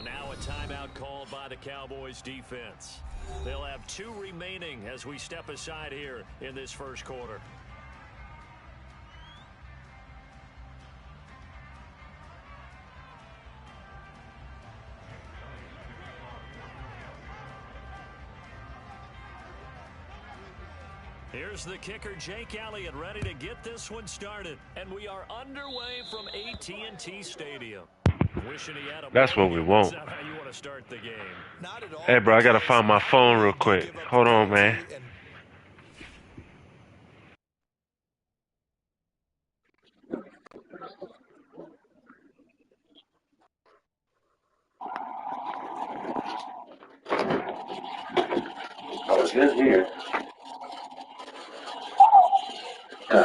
Now a timeout called by the Cowboys defense. They'll have 2 remaining as we step aside here in this first quarter. Here's the kicker, Jake Elliott, ready to get this one started. And we are underway from AT&T Stadium. That's what we want. Hey, bro, I got to find my phone real quick. Hold on, man. Oh, it's in here. All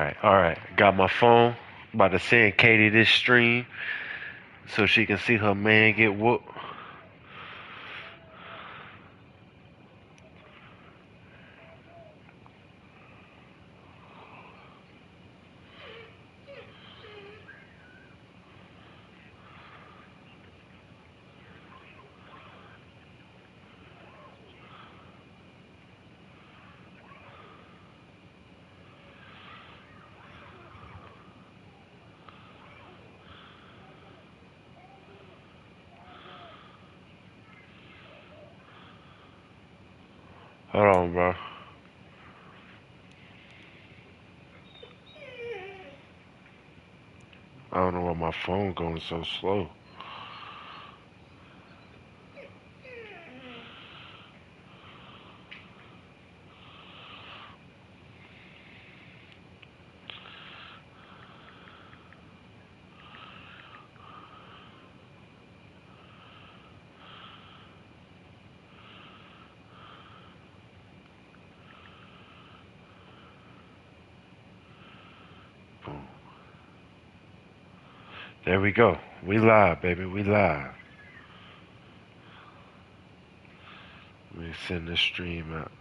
right. All right. Got my phone. About to send Katie this stream so she can see her man get whooped. Hold on, bro. I don't know why my phone going so slow. Boom. There we go. We live, baby. We live. Let me send this stream out.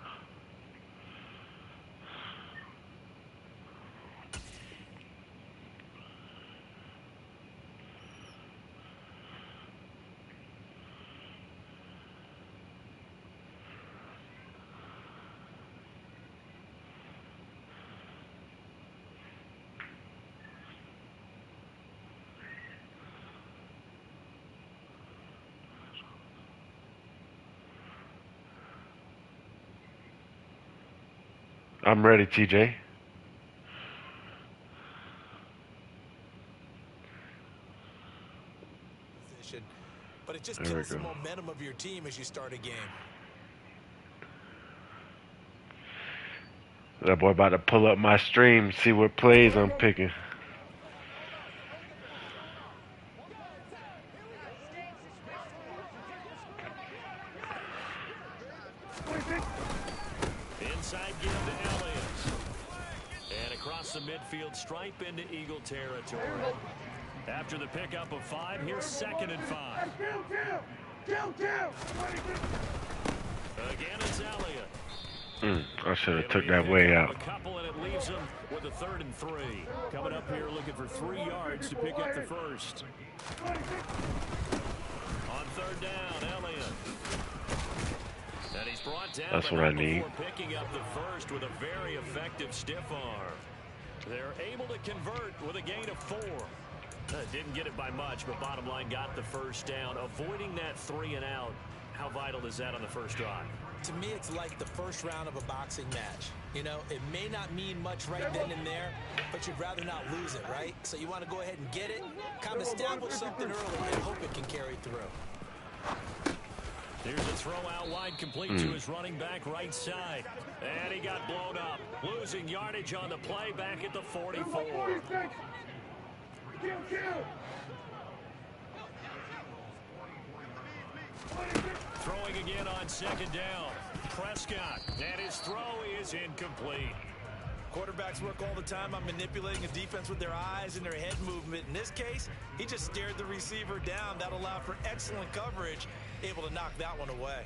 I'm ready, TJ. But it just kills the momentum of your team as you start a game. That boy about to pull up my stream, see what plays I'm picking. Inside give to Elliott. And across the midfield stripe into Eagle territory. After the pickup of 5, here's 2nd and 5. Again, it's Elliott. I should have took that way out. A couple, and it leaves him with a 3rd and 3. Coming up here looking for 3 yards to pick up the first. On 3rd down, Elliott. And he's brought down. That's what I need. Picking up the first with a very effective stiff arm. They're able to convert with a gain of 4. Didn't get it by much, but bottom line got the first down. Avoiding that 3 and out. How vital is that on the first drive? To me, it's like the first round of a boxing match. You know, it may not mean much right then and there, but you'd rather not lose it, right? So you want to go ahead and get it, kind of establish something early, and hope it can carry through. Here's a throw out wide, complete to his running back right side. And he got blown up. Losing yardage on the play back at the 44. Throwing again on 2nd down. Prescott, and his throw is incomplete. Quarterbacks work all the time on manipulating a defense with their eyes and their head movement. In this case, he just stared the receiver down. That allowed for excellent coverage, able to knock that one away.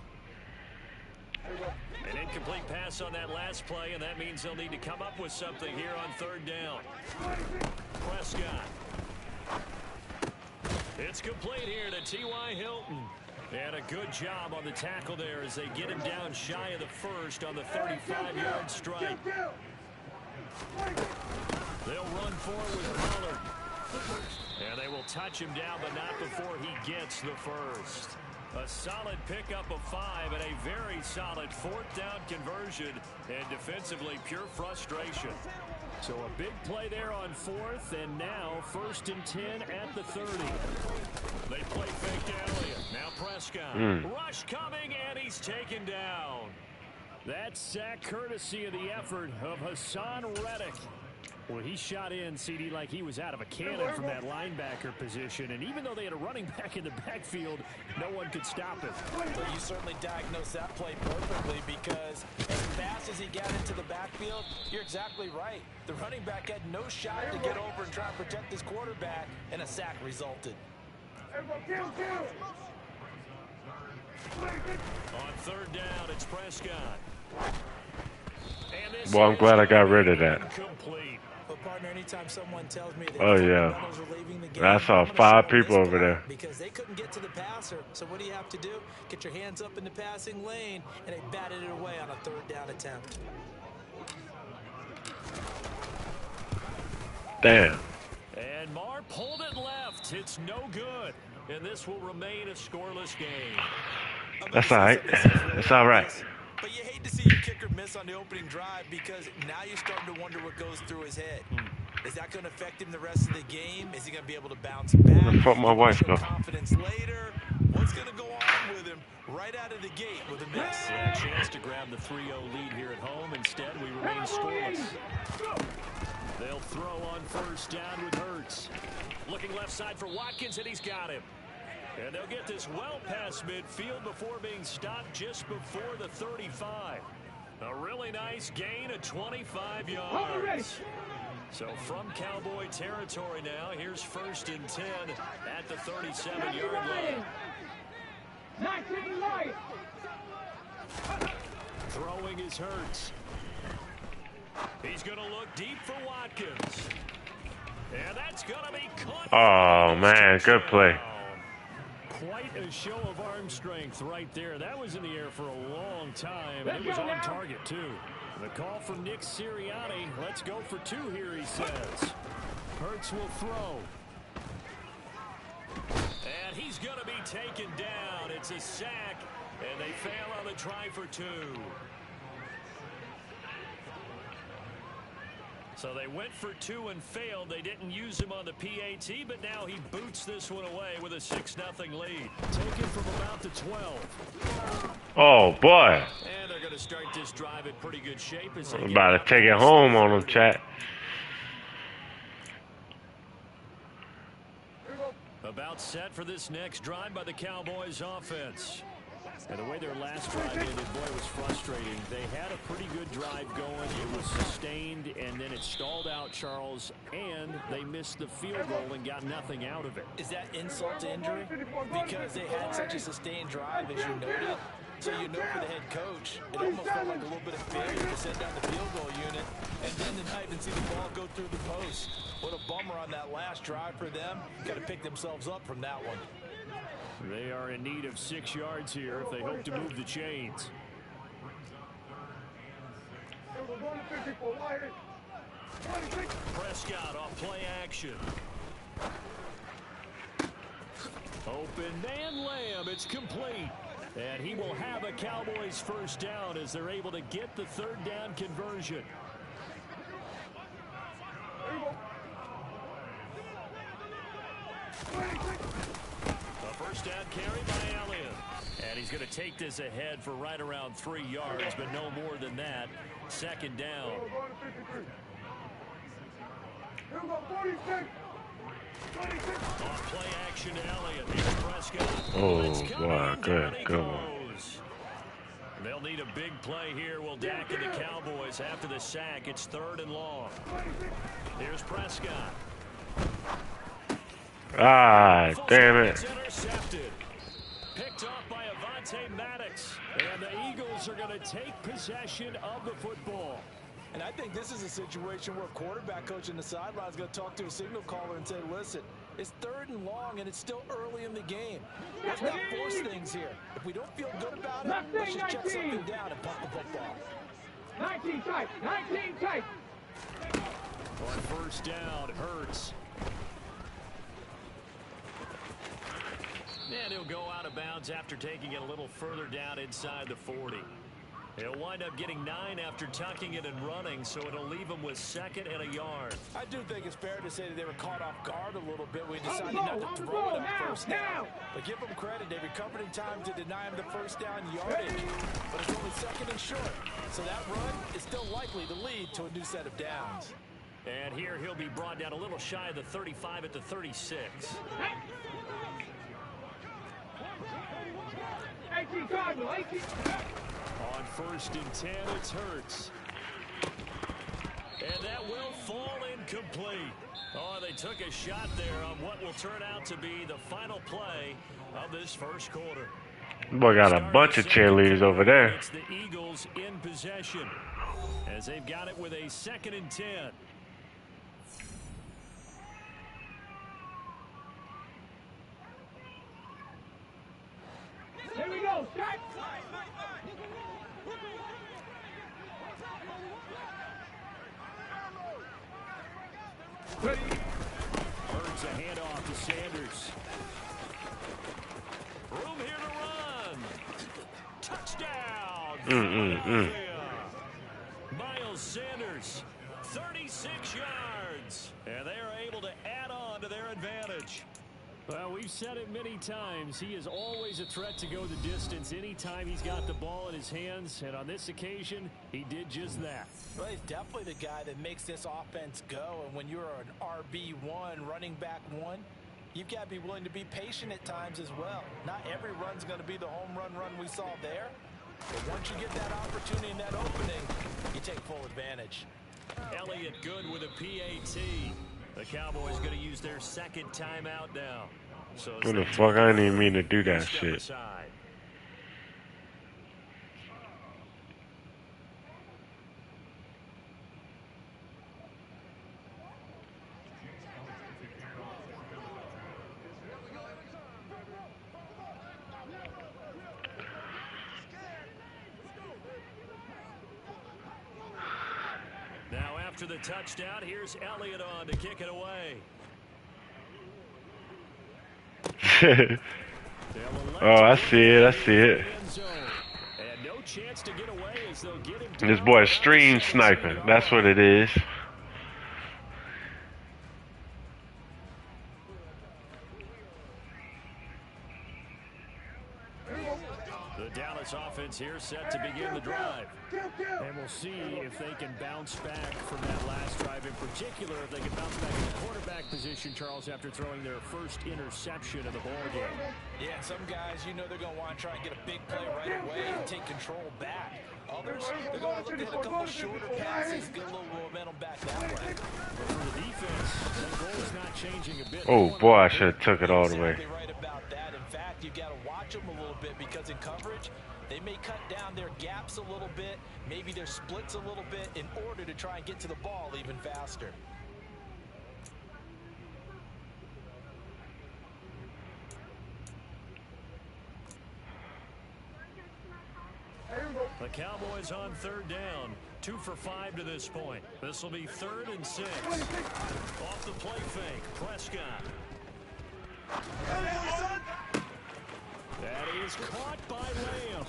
An incomplete pass on that last play, and that means they'll need to come up with something here on third down. Prescott. It's complete here to T.Y. Hilton. And a good job on the tackle there as they get him down shy of the first on the 35-yard strike. They'll run forward with Pollard. And they will touch him down, but not before he gets the first. A solid pickup of 5 and a very solid fourth down conversion. And defensively, pure frustration. So a big play there on fourth, and now 1st and 10 at the 30. They play fake to Elliott. Now Prescott. Rush coming, and he's taken down. That sack courtesy of the effort of Hassan Reddick. Well, he shot in, CD, like he was out of a cannon from that linebacker position. And even though they had a running back in the backfield, no one could stop it. Well, you certainly diagnosed that play perfectly, because as fast as he got into the backfield, you're exactly right. The running back had no shot to get over and try and protect his quarterback, and a sack resulted. On third down, it's Prescott. Well, I'm glad I got rid of that. Complete. But partner, anytime someone tells me that Oh, yeah. runners are leaving the game, I saw I'm gonna 5 show people this over play there. because they couldn't get to the passer. So what do you have to do? Get your hands up in the passing lane, and they batted it away on a third down attempt. Damn. And Marr pulled it left. It's no good. And this will remain a scoreless game. That's all right. It's all right. But you hate to see your kicker miss on the opening drive, because now you're starting to wonder what goes through his head. Is that going to affect him the rest of the game? Is he going to be able to bounce back? Fuck my wife, Show though. confidence later? What's going to go on with him right out of the gate with a miss? Yeah, a chance to grab the 3-0 lead here at home. Instead, we remain scoreless. They'll throw on first down with Hurts. Looking left side for Watkins, and he's got him. And they'll get this well past midfield before being stopped just before the 35. A really nice gain of 25 yards. So from Cowboy territory now, here's 1st and 10 at the 37-yard line. Throwing is Hurts. He's going to look deep for Watkins. And that's going to be caught. Oh, man. Good play. Quite a show of arm strength right there. That was in the air for a long time, and it was on target, too. The call from Nick Sirianni. Let's go for 2 here, he says. Hurts will throw. And he's going to be taken down. It's a sack, and they fail on the try for 2. So they went for 2 and failed. They didn't use him on the PAT, but now he boots this one away with a 6-0 lead. Taken from about the 12. Oh, boy. And they're going to start this drive in pretty good shape. As they I'm about to take it home on them, chat. About set for this next drive by the Cowboys offense. And the way their last drive ended, boy, it was frustrating. They had a pretty good drive going. It was sustained, and then it stalled out, Charles, and they missed the field goal and got nothing out of it. Is that insult to injury? Because they had such a sustained drive, as you noted. So you know, for the head coach, it almost felt like a little bit of failure to send down the field goal unit and then to not even see the ball go through the post. What a bummer on that last drive for them. Got to pick themselves up from that one. They are in need of 6 yards here if they hope to move the chains. Prescott off play action. Open man Lamb. It's complete. And he will have a Cowboys first down as they're able to get the third down conversion. A first down carry by Elliott. And he's going to take this ahead for right around 3 yards, but no more than that. Second down. Off play action to Elliott. Here's Prescott. Oh, wow, good one. They'll need a big play here. Will Dak and the Cowboys after the sack. It's 3rd and long. Here's Prescott. Ah, damn it. It's intercepted. Picked off by Maddox. And the Eagles are going to take possession of the football. And I think this is a situation where a quarterback coach in the sideline is going to talk to a signal caller and say, listen, it's 3rd and long, and it's still early in the game. Let's not force things here. If we don't feel good about it, let's just check something down and pump the football. 19 tight, 19 tight. On 1st down, Hurts. And he'll go out of bounds after taking it a little further down inside the 40. He'll wind up getting 9 after tucking it and running, so it'll leave him with 2nd and a yard. I do think it's fair to say that they were caught off guard a little bit. We decided not to throw it on 1st down. But give them credit. They recovered in time to deny him the 1st down yardage. But it's only 2nd and short. So that run is still likely to lead to a new set of downs. And here he'll be brought down a little shy of the 35 at the 36. 18 Cardinal, 18. On 1st and 10, it's Hurts. And that will fall incomplete. Oh, they took a shot there on what will turn out to be the final play of this 1st quarter. Boy got a bunch of cheerleaders over there. It's the Eagles in possession as they've got it with a 2nd and 10. Here we go, start. Hurts a handoff to Sanders. Room here to run. Touchdown. Miles Sanders, 36 yards. And they are able to add on to their advantage. Well, we've said it many times. He is always a threat to go the distance anytime he's got the ball in his hands. And on this occasion, he did just that. Well, he's definitely the guy that makes this offense go. And when you're an RB1, running back 1, you've got to be willing to be patient at times as well. Not every run's going to be the home run we saw there. But once you get that opportunity and that opening, you take full advantage. Elliott good with a PAT. The Cowboys going to use their 2nd timeout now. So What the fuck? I didn't even mean to do that shit. Aside. Now after the touchdown, here's Elliott on to kick it away. Oh, I see it. I see it. And no chance to get away as they'll get him. This boy stream sniping. That's what it is. The Dallas offense here set to begin the drive. And we'll see if they can bounce back from that last drive, in particular if they can bounce back in the quarterback position, Charles, after throwing their 1st interception of the ball game. Yeah, some guys, you know they're going to want to try and get a big play right away and take control back. Others, they're going to look at a couple shorter passes, get a little momentum back that way. But for the defense, the goal is not changing a bit. Oh boy, I should have took it all the way. Exactly right about that. In fact, you've got to watch them a little bit because in coverage, they may cut down their gaps a little bit, maybe their splits a little bit in order to try and get to the ball even faster. The Cowboys on 3rd down. 2 for 5 to this point. This will be 3rd and 6. Off the play fake, Prescott. That is caught by Lamb.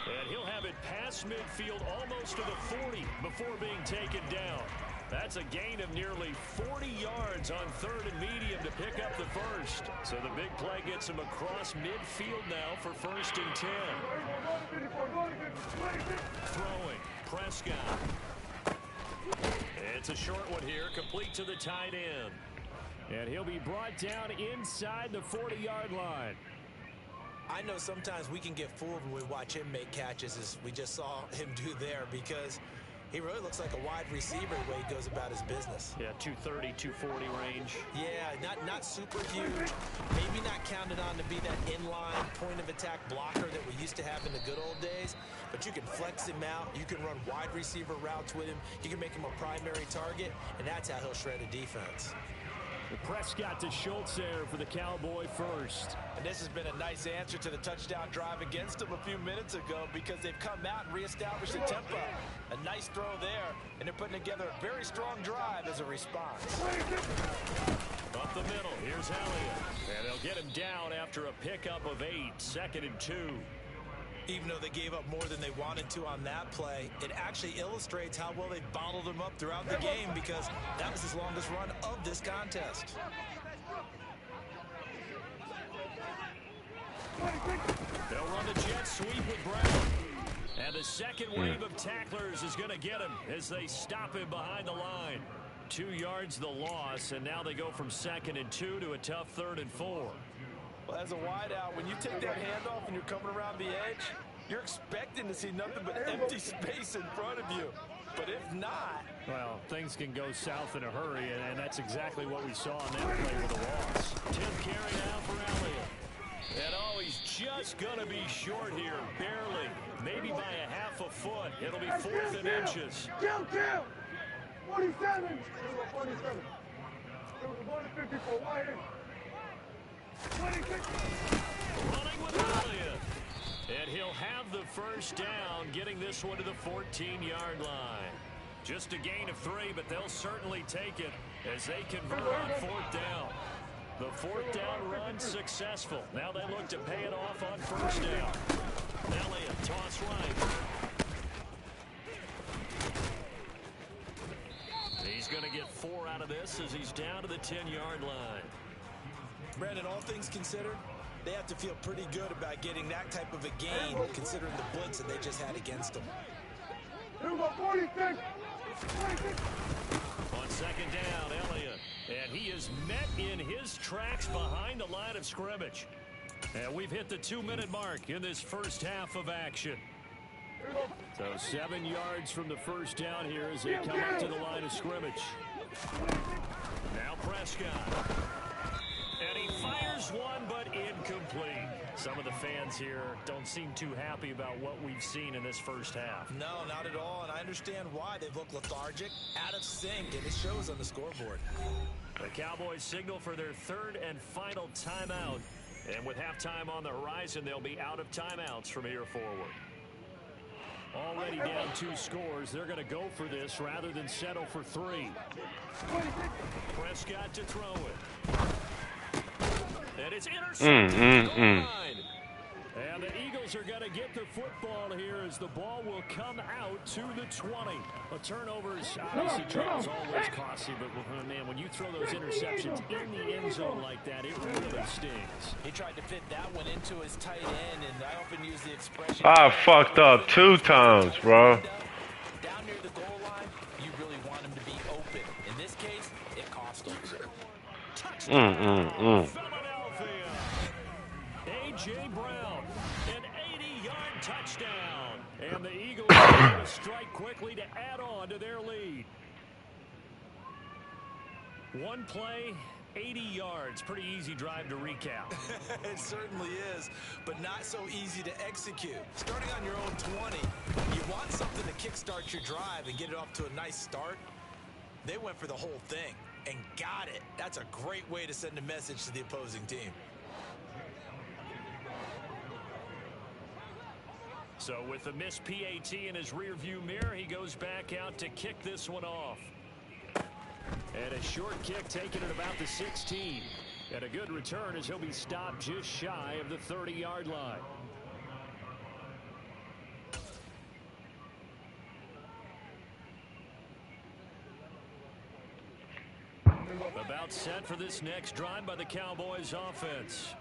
And he'll have it past midfield almost to the 40 before being taken down. That's a gain of nearly 40 yards on 3rd and medium to pick up the 1st. So the big play gets him across midfield now for 1st and 10. Throwing, Prescott. It's a short one here, complete to the tight end. And he'll be brought down inside the 40-yard line. I know sometimes we can get fooled when we watch him make catches, as we just saw him do there, because he really looks like a wide receiver the way he goes about his business. Yeah, 230, 240 range. Yeah, not super huge. Maybe not counted on to be that inline point-of-attack blocker that we used to have in the good old days. But you can flex him out. You can run wide receiver routes with him. You can make him a primary target, and that's how he'll shred a defense. The Prescott to Schultz there for the Cowboy first. And this has been a nice answer to the touchdown drive against them a few minutes ago, because they've come out and reestablished the tempo. A nice throw there, and they're putting together a very strong drive as a response. Up the middle, here's Elliott. And they'll get him down after a pickup of 8, 2nd and 2. Even though they gave up more than they wanted to on that play, it actually illustrates how well they bottled him up throughout the game, because that was his longest run of this contest. They'll run the jet sweep with Brown. And the second wave of tacklers is going to get him as they stop him behind the line. 2 yards the loss, and now they go from 2nd and 2 to a tough 3rd and 4. Well, as a wideout, when you take that handoff and you're coming around the edge, you're expecting to see nothing but empty space in front of you. But if not... Well, things can go south in a hurry, and that's exactly what we saw on that play with the loss. 10th carry now for Elliott. And oh, he's just going to be short here, barely. Maybe by a half a foot. It'll be 4th and inches. Kill! 47! 47. There was a 154 wide. 26. Running with Elliott. And he'll have the first down, getting this one to the 14-yard line. Just a gain of 3, but they'll certainly take it as they convert on 4th down. The 4th down run successful. Now they look to pay it off on 1st down. Elliott, toss right. He's going to get 4 out of this as he's down to the 10-yard line. Brandon, all things considered, they have to feel pretty good about getting that type of a gain, considering the blitz that they just had against them. Here we go, 46. 46. On 2nd down, Elliott. And he is met in his tracks behind the line of scrimmage. And we've hit the 2-minute mark in this first half of action. So 7 yards from the first down here as they come up to the line of scrimmage. Now Prescott. And he fires one, but incomplete. Some of the fans here don't seem too happy about what we've seen in this first half. No, not at all, and I understand why. They've looked lethargic, out of sync, and it shows on the scoreboard. The Cowboys signal for their 3rd and final timeout. And with halftime on the horizon, they'll be out of timeouts from here forward. Already down 2 scores. They're going to go for this rather than settle for 3. Prescott to throw it. And it's intercepted. And the Eagles are going to get the football here as the ball will come out to the 20. A turnover's obviously, Charles, always costly, but man, when you throw those interceptions in the end zone like that, it really stings. He tried to fit that one into his tight end, and I often use the expression... I fucked up 2 times, bro. Down near the goal line, you really want him to be open. In this case, it cost him. Touchdown, Philadelphia. A.J. Brown, an 80-yard touchdown. And the Eagles are going to strike quickly to add on to their lead. One play, 80 yards. Pretty easy drive to recap. It certainly is, but not so easy to execute. Starting on your own 20, you want something to kickstart your drive and get it off to a nice start. They went for the whole thing and got it. That's a great way to send a message to the opposing team. So with the missed PAT in his rearview mirror, he goes back out to kick this one off. And a short kick taken at about the 16. And a good return as he'll be stopped just shy of the 30-yard line. About set for this next drive by the Cowboys offense.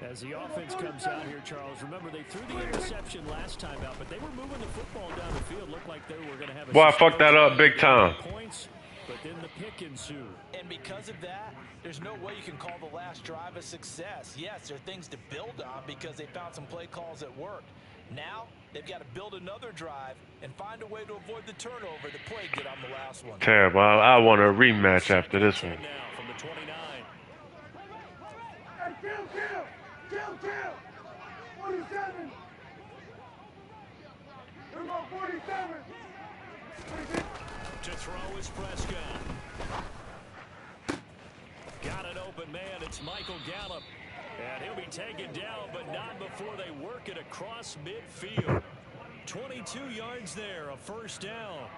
As the offense comes out here, Charles, remember they threw the interception last time out, but they were moving the football down the field. Looked like they were going to have a... Boy, I fucked that up big time. Points. but then the pick ensued. And because of that, there's no way you can call the last drive a success. Yes, there are things to build on because they found some play calls that worked. Now, they've got to build another drive and find a way to avoid the turnover the play did on the last one. Terrible. I want a rematch after this one. Now from the 29. Hey, kill. 47. Here we go, 47. To throw is Prescott. Got an open man. It's Michael Gallup. And he'll be taken down, but not before they work it across midfield. 22 yards there, a first down.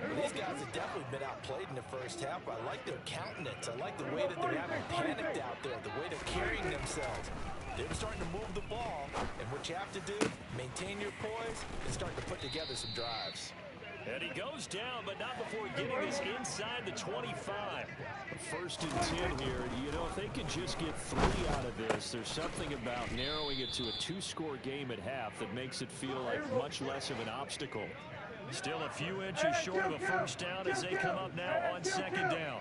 Well, these guys have definitely been outplayed in the first half. I like their countenance. I like the way that they're having panicked out there, the way they're carrying themselves. They're starting to move the ball, and what you have to do, maintain your poise and start to put together some drives. And he goes down, but not before getting this inside the 25. First and 10 here. You know, if they could just get 3 out of this, there's something about narrowing it to a 2-score game at half that makes it feel like much less of an obstacle. Still a few inches short of a first down as they come up now on second down.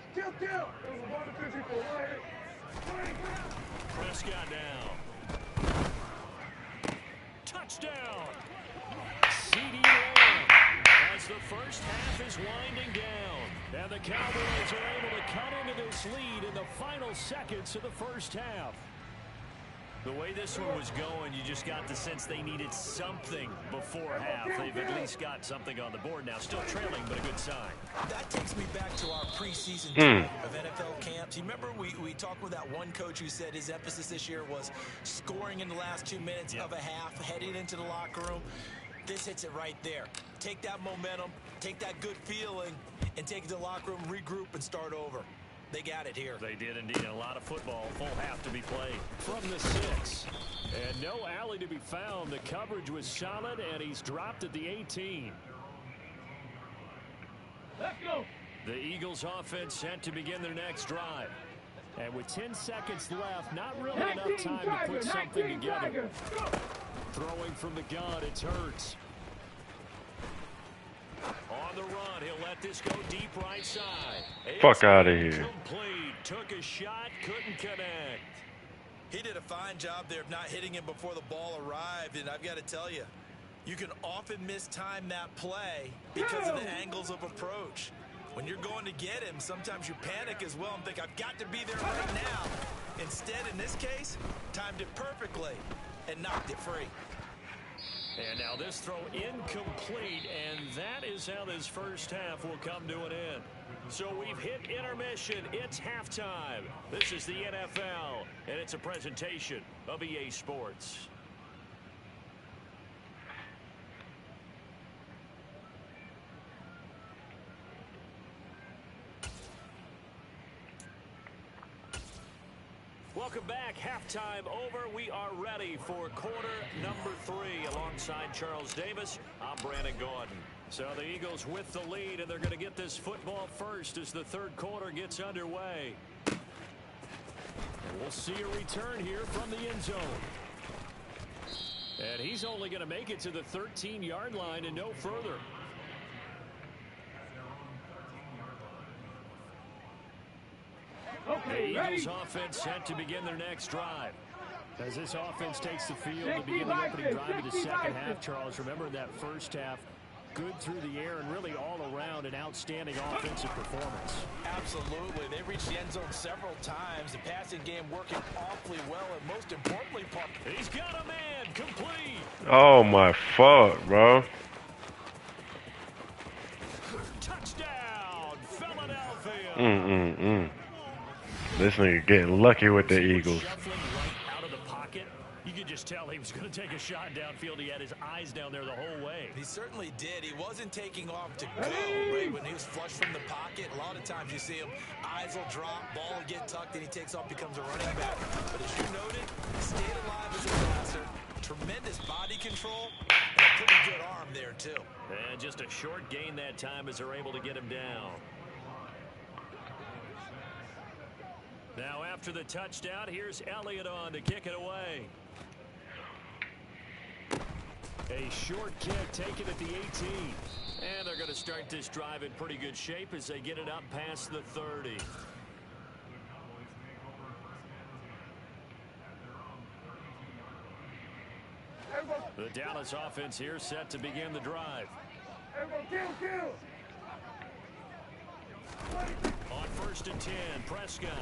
Prescott down. Touchdown. CeeDee Lamb as the first half is winding down. And the Cowboys are able to cut into this lead in the final seconds of the first half. The way this one was going, you just got the sense they needed something before half. They've at least got something on the board now. Still trailing, but a good sign. That takes me back to our preseason tour of NFL camps. You remember we talked with that one coach who said his emphasis this year was scoring in the last 2 minutes of a half, heading into the locker room. This hits it right there. Take that momentum, take that good feeling, and take it to the locker room, regroup, and start over. They got it here. They did indeed. A lot of football, full half to be played. From the 6. And no alley to be found. The coverage was solid, and he's dropped at the 18. Let's go. The Eagles offense set to begin their next drive. And with 10 seconds left, not really enough time to put something together. Throwing from the gun, it's Hurts. On the run, he'll let this go deep right side. Fuck out of here. Complete. Took a shot, couldn't connect. He did a fine job there of not hitting him before the ball arrived, and I've got to tell you, you can often mistime that play because of the angles of approach. When you're going to get him, sometimes you panic as well and think, I've got to be there right now. Instead, in this case, timed it perfectly and knocked it free. And now this throw incomplete, and that is how this first half will come to an end. So we've hit intermission. It's halftime. This is the NFL, and it's a presentation of EA Sports. Welcome back. Halftime over. We are ready for quarter number 3. Alongside Charles Davis, I'm Brandon Gordon. So the Eagles with the lead, and they're going to get this football first as the third quarter gets underway. And we'll see a return here from the end zone. And he's only going to make it to the 13-yard line and no further. The Eagles offense set to begin their next drive. As this offense takes the field to begin the opening drive of the second half, Charles, remember that first half, good through the air and really all around an outstanding offensive performance. Absolutely. They reached the end zone several times. The passing game working awfully well, and most importantly, he's got a man complete. Oh my fuck, bro. Touchdown, Philadelphia. This nigga getting lucky with the Eagles. Shuffling right out of the pocket. You could just tell he was going to take a shot downfield. He had his eyes down there the whole way. He certainly did. He wasn't taking off to go, right? When he was flush from the pocket, a lot of times you see him, eyes will drop, ball will get tucked, and he takes off, becomes a running back. But as you noted, stayed alive as a passer, tremendous body control, and a pretty good arm there, too. And just a short gain that time as they're able to get him down. Now after the touchdown, here's Elliott on to kick it away. A short kick taken at the 18. And the they're going to start this drive in pretty good shape as they get it up past the 30. The Dallas offense here set to begin the drive. On 1st and 10, Prescott.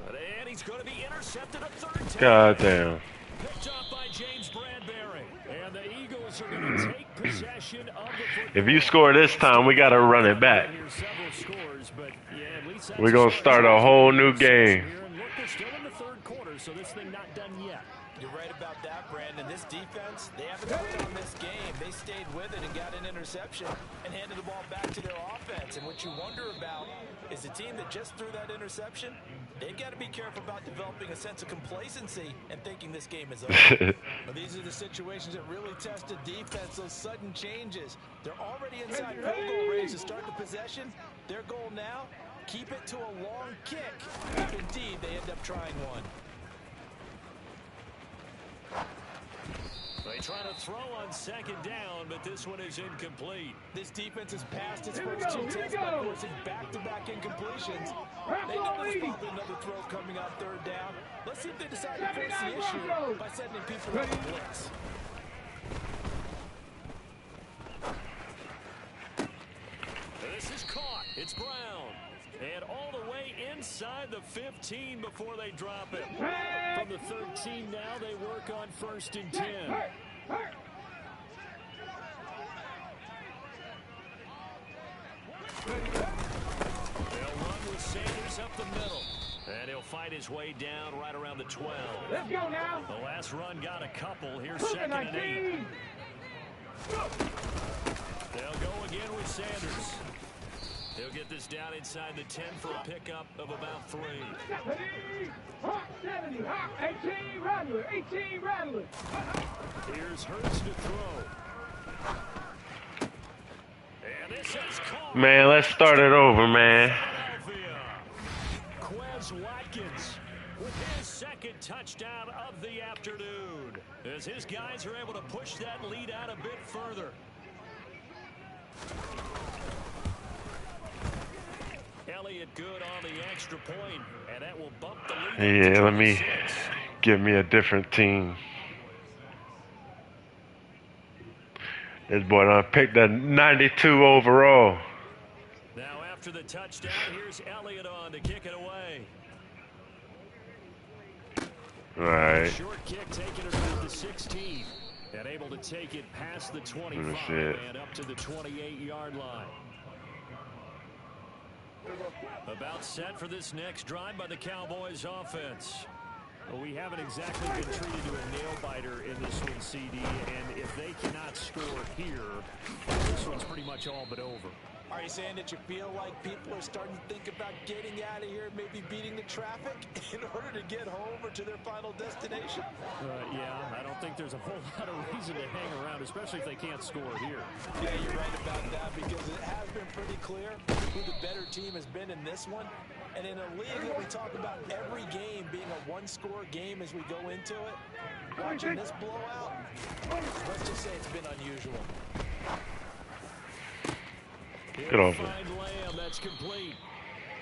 And he's going to be intercepted a third time. God damn. Picked up by James Bradbury. And the Eagles are going to take possession of the football. If you score this time, we got to run it back. We're going to start a whole new game. Look, they're still in the third quarter, so this thing not done yet. You're right about that, Brandon. This defense, they haven't quit on this game. They stayed with it and got an interception and handed the ball back to their offense. And what you wonder about is the team that just threw that interception, they've got to be careful about developing a sense of complacency and thinking this game is over. Well, these are the situations that really test the defense, those sudden changes. They're already inside field goal range to start the possession. Their goal now, keep it to a long kick, if indeed they end up trying one. They try to throw on 2nd down, but this one is incomplete. This defense has passed its first 2 tests by forcing back-to-back incompletions. They know there's probably another throw coming on 3rd down. Let's see if they decide to force the issue by sending people on the blitz. This is caught. It's Brown. And all the way inside the 15 before they drop it. From the 13 now, they work on 1st and 10. They'll run with Sanders up the middle. And he'll fight his way down right around the 12. Let's go now. The last run got a couple. Here's 2nd and 8. They'll go again with Sanders. He'll get this down inside the 10 for a pickup of about 3. 70, 18 Rattler, 18 Rattler. Here's Hurts to throw. And this is caught. Man, let's start it over, man. Quez Watkins with his 2nd touchdown of the afternoon. As his guys are able to push that lead out a bit further. Elliott good on the extra point, and that will bump the lead. Yeah, let me give me a different team. This boy done picked a 92 overall. Now after the touchdown, here's Elliott on to kick it away. All right. Short kick taking it around the 16, and able to take it past the 25 and up to the 28-yard line. About set for this next drive by the Cowboys offense. Well, we haven't exactly been treated to a nail-biter in this one, CD, and if they cannot score here, this one's pretty much all but over. Are you saying that you feel like people are starting to think about getting out of here, maybe beating the traffic in order to get home or to their final destination? Yeah, I don't think there's a whole lot of reason to hang around, especially if they can't score here. Yeah, you're right about that because it has been pretty clear who the better team has been in this one. And in a league that we talk about every game being a one-score game as we go into it, watching this blowout, let's just say it's been unusual. Get over. Lamb, that's complete.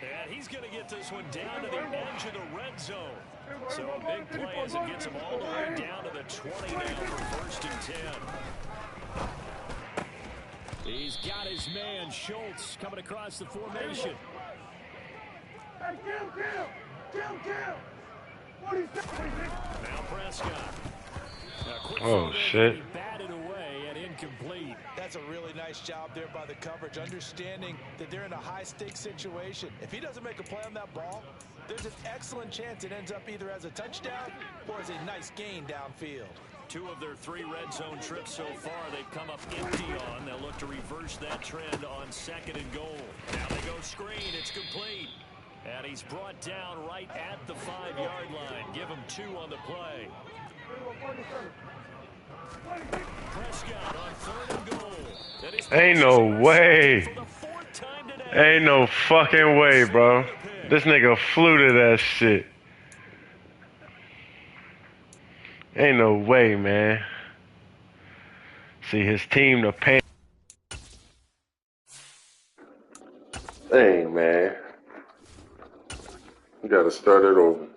And he's going to get this one down to the edge of the red zone. So a big play as it gets him all the way down to the 20 now for 1st and 10. He's got his man, Schultz, coming across the formation. Hey, kill. 47. Now Prescott. Oh, shit. Batted away and incomplete. That's a really nice job there by the coverage, understanding that they're in a high-stakes situation. If he doesn't make a play on that ball, there's an excellent chance it ends up either as a touchdown or as a nice gain downfield. 2 of their 3 red zone trips so far they've come up empty on. They'll look to reverse that trend on 2nd and goal. Now they go screen. It's complete. And he's brought down right at the 5-yard line. Give him 2 on the play. Prescott on 3rd and goal. Ain't no way. Ain't no fucking way, bro. This nigga flew to that shit. Ain't no way, man. See his team to pay. Dang, man. You gotta start it over.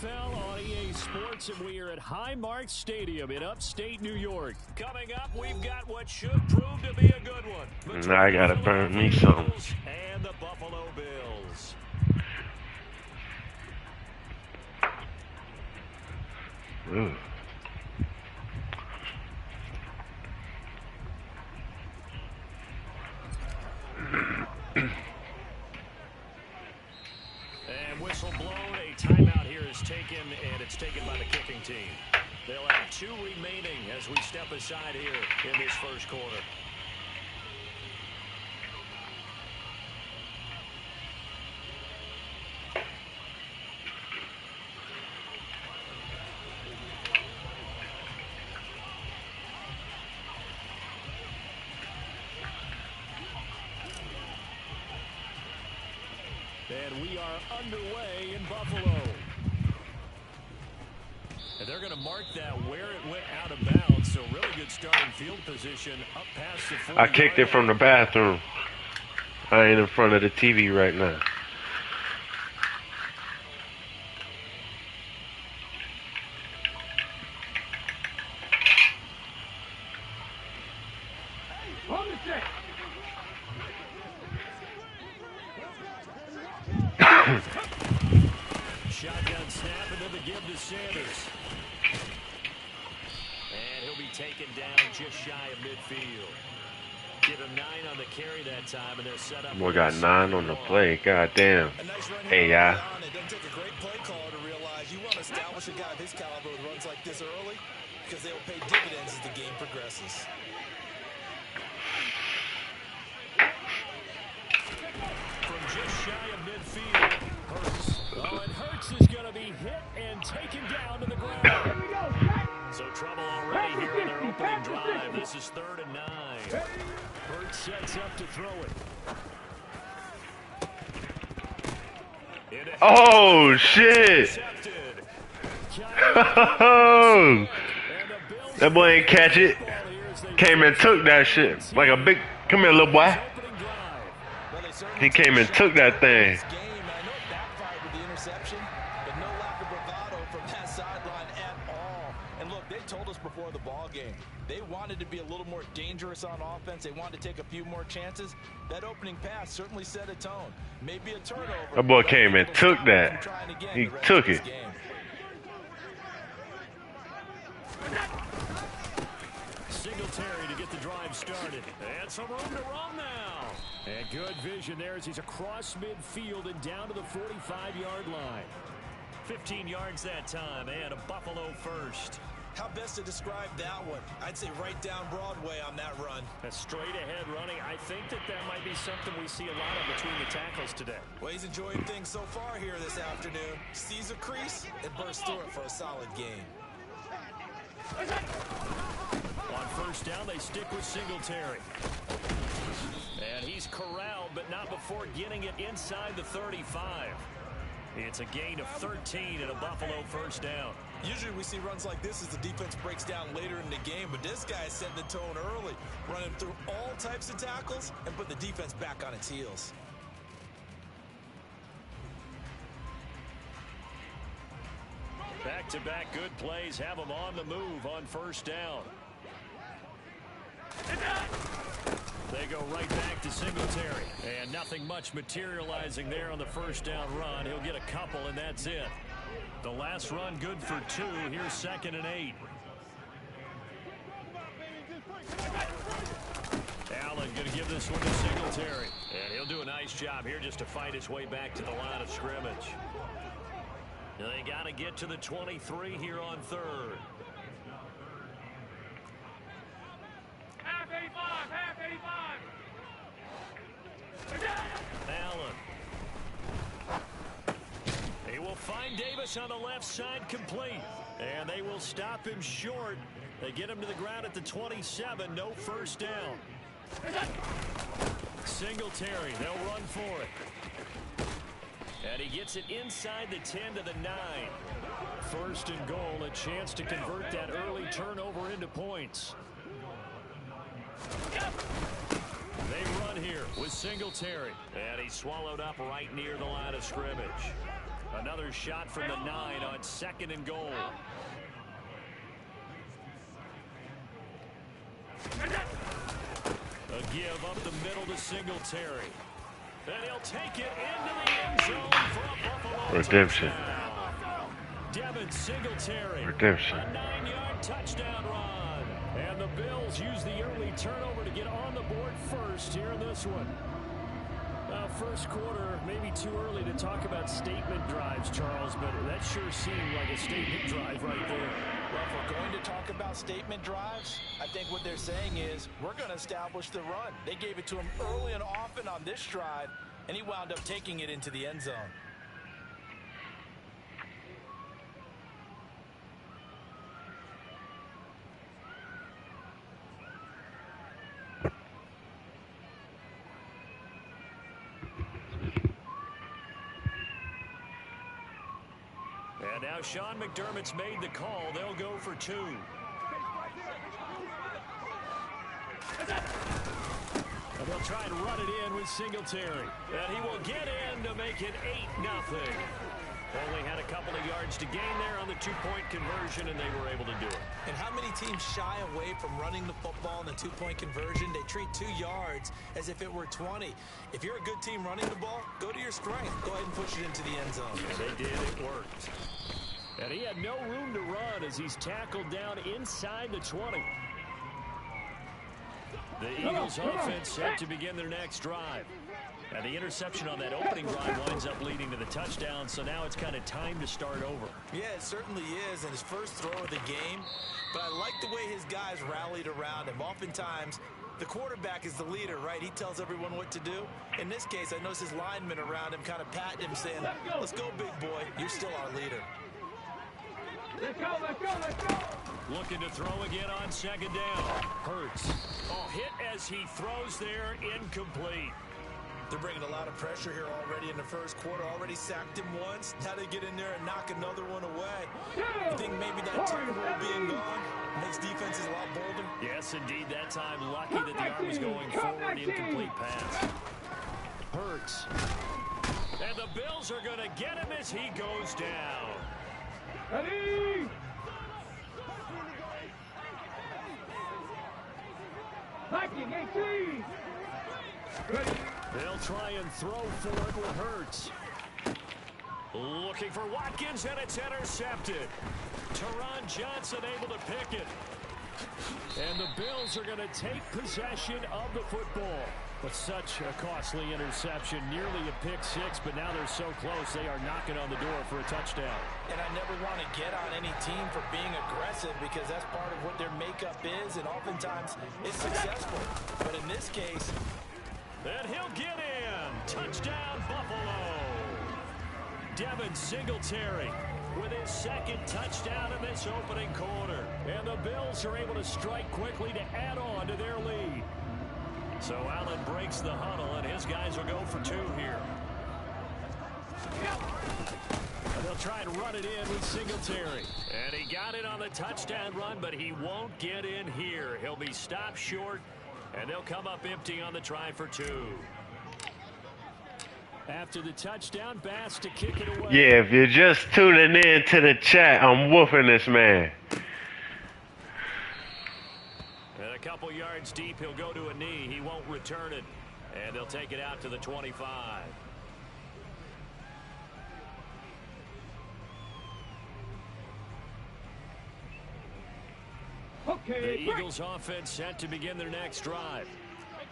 On EA Sports, and we are at Highmark Stadium in upstate New York. Coming up, we've got what should prove to be a good one. Now I gotta burn me some. And the Buffalo Bills. Ooh. And whistle blown, a timeout here is taken, and it's taken by the kicking team. They'll have 2 remaining as we step aside here in this first quarter. And we are underway in Buffalo. And they're going to mark that where it went out of bounds. So really good starting field position up past the 40. I kicked it from the bathroom. I ain't in front of the TV right now. Hold the check. Shotgun snap and then the give to Sanders. And he'll be taken down just shy of midfield. Give him 9 on the carry that time, and they're set up. Boy got 9 on the play. God damn. Hey, yeah. It doesn't take a great play caller to realize you want to establish a guy of his caliber with runs like this early because they will pay dividends as the game progresses. From just shy of midfield, Hurts. Oh, and Hurts is going to be hit and taken down to the ground. So trouble already here in their opening drive. This is 3rd and 9. Hurts sets up to throw it. Oh, shit. That boy ain't catch it. Came and took that shit. Like a big, come here, little boy. He came and took that thing. Before the ball game, they wanted to be a little more dangerous on offense. They wanted to take a few more chances. That opening pass certainly set a tone. Maybe a turnover. That boy came and took that. He took it. Singletary to get the drive started. And some room to run now. And good vision there as he's across midfield and down to the 45-yard line. 15 yards that time, and a Buffalo first. How best to describe that one? I'd say right down Broadway on that run. A straight-ahead running. I think that might be something we see a lot of between the tackles today. Well, he's enjoying things so far here this afternoon. Sees a crease and bursts through it for a solid game. On first down, they stick with Singletary. And he's corralled, but not before getting it inside the 35. It's a gain of 13 and a Buffalo first down. Usually we see runs like this as the defense breaks down later in the game, but this guy set the tone early, running through all types of tackles and put the defense back on its heels. Back-to-back good plays have them on the move on first down. They go right back to Singletary. And nothing much materializing there on the first down run. He'll get a couple, and that's it. The last run good for 2. Here's 2nd and 8. Allen going to give this one to Singletary. And he'll do a nice job here just to fight his way back to the line of scrimmage. They got to get to the 23 here on 3rd. Half 85, half 85. Allen. He will find Davis on the left side complete. And they will stop him short. They get him to the ground at the 27. No first down. Singletary. They'll run for it. And he gets it inside the 10 to the 9. 1st and goal. A chance to convert that early turnover into points. They run here with Singletary. And he's swallowed up right near the line of scrimmage. Another shot from the 9 on 2nd and goal. A give up the middle to Singletary. And he'll take it into the end zone for a Buffalo Redemption. touchdown. Devin Singletary. Redemption. A 9-yard touchdown run. And the Bills use the early turnover to get on the board first here in this one. First quarter, maybe too early to talk about statement drives, Charles, but that sure seemed like a statement drive right there. Well, if we're going to talk about statement drives, I think what they're saying is we're going to establish the run. They gave it to him early and often on this drive, and he wound up taking it into the end zone. And now Sean McDermott's made the call. They'll go for 2. And they'll try and run it in with Singletary. And he will get in to make it 8-0. Only had a couple of yards to gain there on the 2-point conversion, and they were able to do it. And how many teams shy away from running the football in the 2-point conversion? They treat 2 yards as if it were 20. If you're a good team running the ball, go to your strength. Go ahead and push it into the end zone. And they did. It worked. And he had no room to run as he's tackled down inside the 20. The Eagles offense set to begin their next drive. And the interception on that opening drive winds up leading to the touchdown, so now it's kind of time to start over. Yeah, it certainly is, and his first throw of the game. But I like the way his guys rallied around him. Oftentimes, the quarterback is the leader, right? He tells everyone what to do. In this case, I noticed his linemen around him kind of patting him, saying, let's go, big boy. You're still our leader. Let's go, let's go, let's go. Looking to throw again on 2nd down. Hurts. Oh, hit as he throws there, incomplete. They're bringing a lot of pressure here already in the first quarter. Already sacked him once. Now they get in there and knock another one away. You think maybe that tackle being gone makes defenses a lot bolder? Yes, indeed. That time, lucky that the arm was going forward. Incomplete pass. Hurts. And the Bills are going to get him as he goes down. Ready? Viking 18. Ready? They'll try and throw for it with Hurts. Looking for Watkins, and it's intercepted. Teron Johnson able to pick it. And the Bills are going to take possession of the football. But such a costly interception, nearly a pick-6, but now they're so close they are knocking on the door for a touchdown. And I never want to get on any team for being aggressive because that's part of what their makeup is, and oftentimes it's successful. But in this case... And he'll get in. Touchdown, Buffalo. Devin Singletary with his 2nd touchdown in this opening quarter. And the Bills are able to strike quickly to add on to their lead. So Allen breaks the huddle, and his guys will go for 2 here. They'll try and run it in with Singletary. And he got it on the touchdown run, but he won't get in here. He'll be stopped short, and they'll come up empty on the try for 2. After the touchdown, Bass to kick it away. Yeah, if you're just tuning in to the chat, I'm whooping this man. And a couple yards deep, he'll go to a knee. He won't return it. And they'll take it out to the 25. Okay, The Eagles offense set to begin their next drive.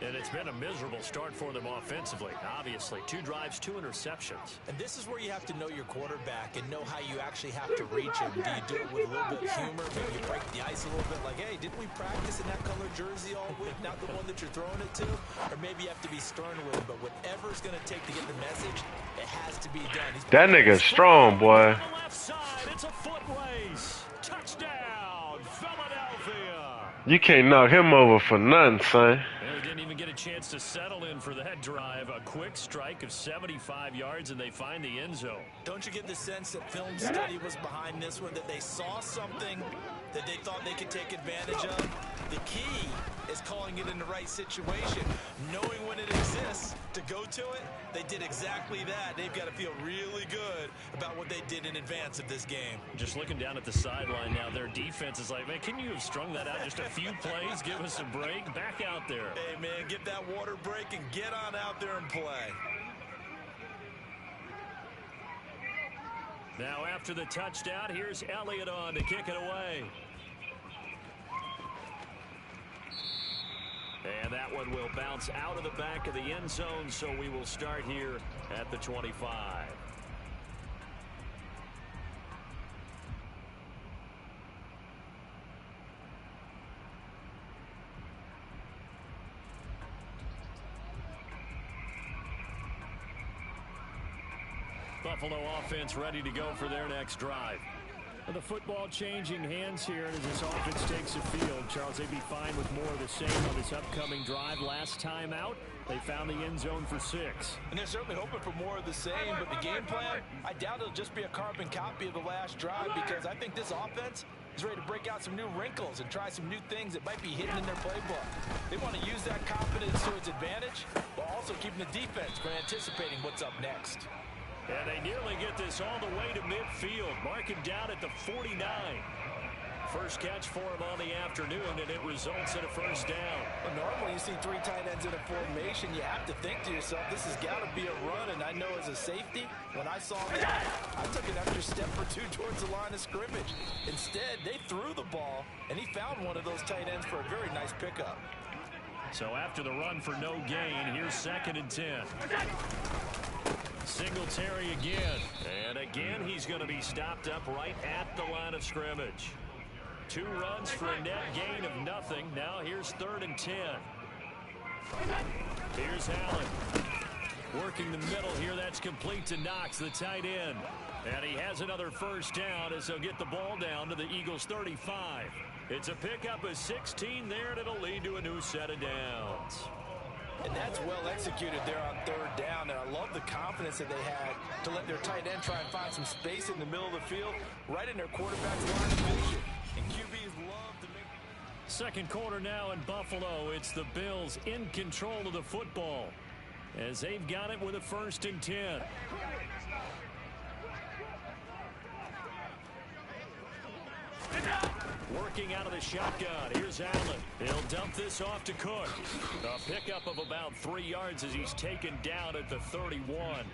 And it's been a miserable start for them offensively. Obviously, 2 drives, 2 interceptions. And this is where you have to know your quarterback and know how you actually have to reach him. Do you do it with a little bit of humor? Maybe you break the ice a little bit like, hey, didn't we practice in that color jersey all week? Not the one that you're throwing it to? Or maybe you have to be stern with him. But whatever's going to take to get the message, it has to be done. That nigga's strong, boy. On the left side, it's a foot race. Touchdown, Philadelphia. You can't knock him over for nothing, son. They didn't even get a chance to settle in for that drive. A quick strike of 75 yards, and they find the end zone. Don't you get the sense that film study was behind this one, that they saw something that they thought they could take advantage of? The key is calling it in the right situation, knowing when it exists to go to it. They did exactly that. They've got to feel really good about what they did in advance of this game. Just looking down at the sideline now, their defense is like, man, can you have strung that out just a few plays? Give us a break. Back out there. Hey, man, get that water break and get on out there and play. Now after the touchdown, here's Elliott on to kick it away. And that one will bounce out of the back of the end zone, so we will start here at the 25. Buffalo offense ready to go for their next drive. The football changing hands here as this offense takes the field. Charles, they'd be fine with more of the same on this upcoming drive. Last time out, they found the end zone for 6. And they're certainly hoping for more of the same, but the game plan, I doubt it'll just be a carbon copy of the last drive, because I think this offense is ready to break out some new wrinkles and try some new things that might be hidden in their playbook. They want to use that confidence to its advantage, while also keeping the defense from anticipating what's up next. And they nearly get this all the way to midfield. Mark him down at the 49. First catch for him on the afternoon, and it results in a first down. Well, normally you see 3 tight ends in a formation, you have to think to yourself, this has got to be a run. And I know as a safety, when I saw that, I took an extra step or 2 towards the line of scrimmage. Instead, they threw the ball, and he found one of those tight ends for a very nice pickup. So after the run for no gain, here's 2nd and 10. Singletary again. And again, he's going to be stopped up right at the line of scrimmage. 2 runs for a net gain of nothing. Now here's 3rd and 10. Here's Allen. Working the middle here. That's complete to Knox, the tight end. And he has another first down as they'll get the ball down to the Eagles' 35. It's a pickup of 16 there, and it'll lead to a new set of downs. And that's well executed there on 3rd down. And I love the confidence that they had to let their tight end try and find some space in the middle of the field, right in their quarterback's line of vision. And QBs love to make... Second quarter now in Buffalo. It's the Bills in control of the football as they've got it with a 1st and 10. Working out of the shotgun. Here's Allen. He'll dump this off to Cook. A pickup of about 3 yards as he's taken down at the 31.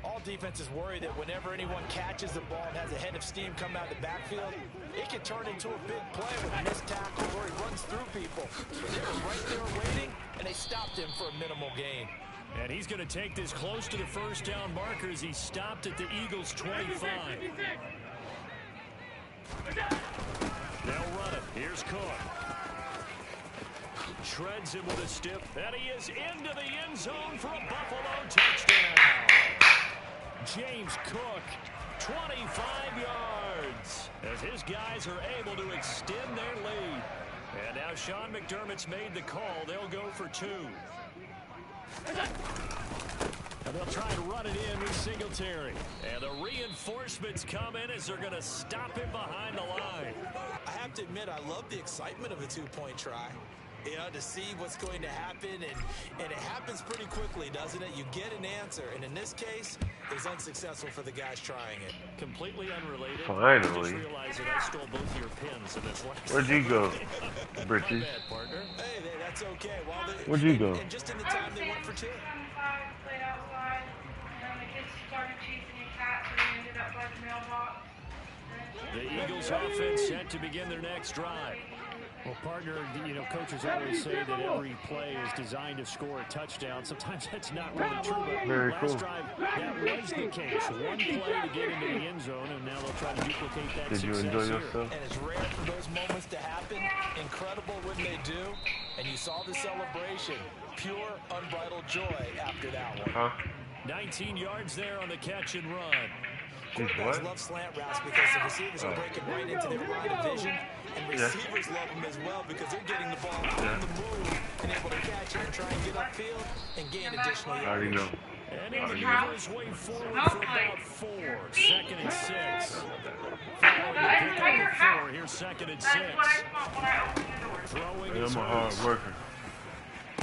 All defenses worry that whenever anyone catches the ball and has a head of steam come out of the backfield, it can turn into a big play with a missed tackle where he runs through people. But they were right there waiting, and they stopped him for a minimal gain. And he's going to take this close to the first down marker as he stopped at the Eagles' 25. They'll run it. Here's Cook. Shreds him with a stiff, and he is into the end zone for a Buffalo touchdown. James Cook, 25 yards, as his guys are able to extend their lead. And now Sean McDermott's made the call. They'll go for 2. And they'll try to run it in with Singletary. And the reinforcements come in as they're going to stop him behind the line. I have to admit, I love the excitement of a two-point try. You know, to see what's going to happen, and it happens pretty quickly, doesn't it? You get an answer, and in this case, it was unsuccessful for the guys trying it. Completely unrelated. Finally. I just realized that I stole both your pins in this last. Where'd you go, Britches? My bad, partner. Hey, that's okay. Well, Where'd you go? And just in the time they went for two. Played outside, and the kids started chasing a cat, so they ended up by the mailbox. The Eagles offense set to begin their next drive. Well, partner, you know, coaches always say that every play is designed to score a touchdown. Sometimes that's not really true, but Very last cool. drive, that was the case. One play to get into the end zone, and now they'll try to duplicate that Did you success enjoy here. yourself? And it's rare for those moments to happen. Incredible when they do. And you saw the celebration. Pure, unbridled joy after that one. Huh? 19 yards there on the catch and run. Quarterbacks What? love slant routes because the receivers are breaking right into their line of vision. And receivers love them as well because they're getting the ball on the move and able to catch it and try and get upfield and gain additional I already yards. know. And he maneuvers his way forward for about 4. 2nd and 6. Following the pick up of 4. Here's 2nd and 6. That's what I thought when I opened the door. Throwing I'm his a hard hooks. worker.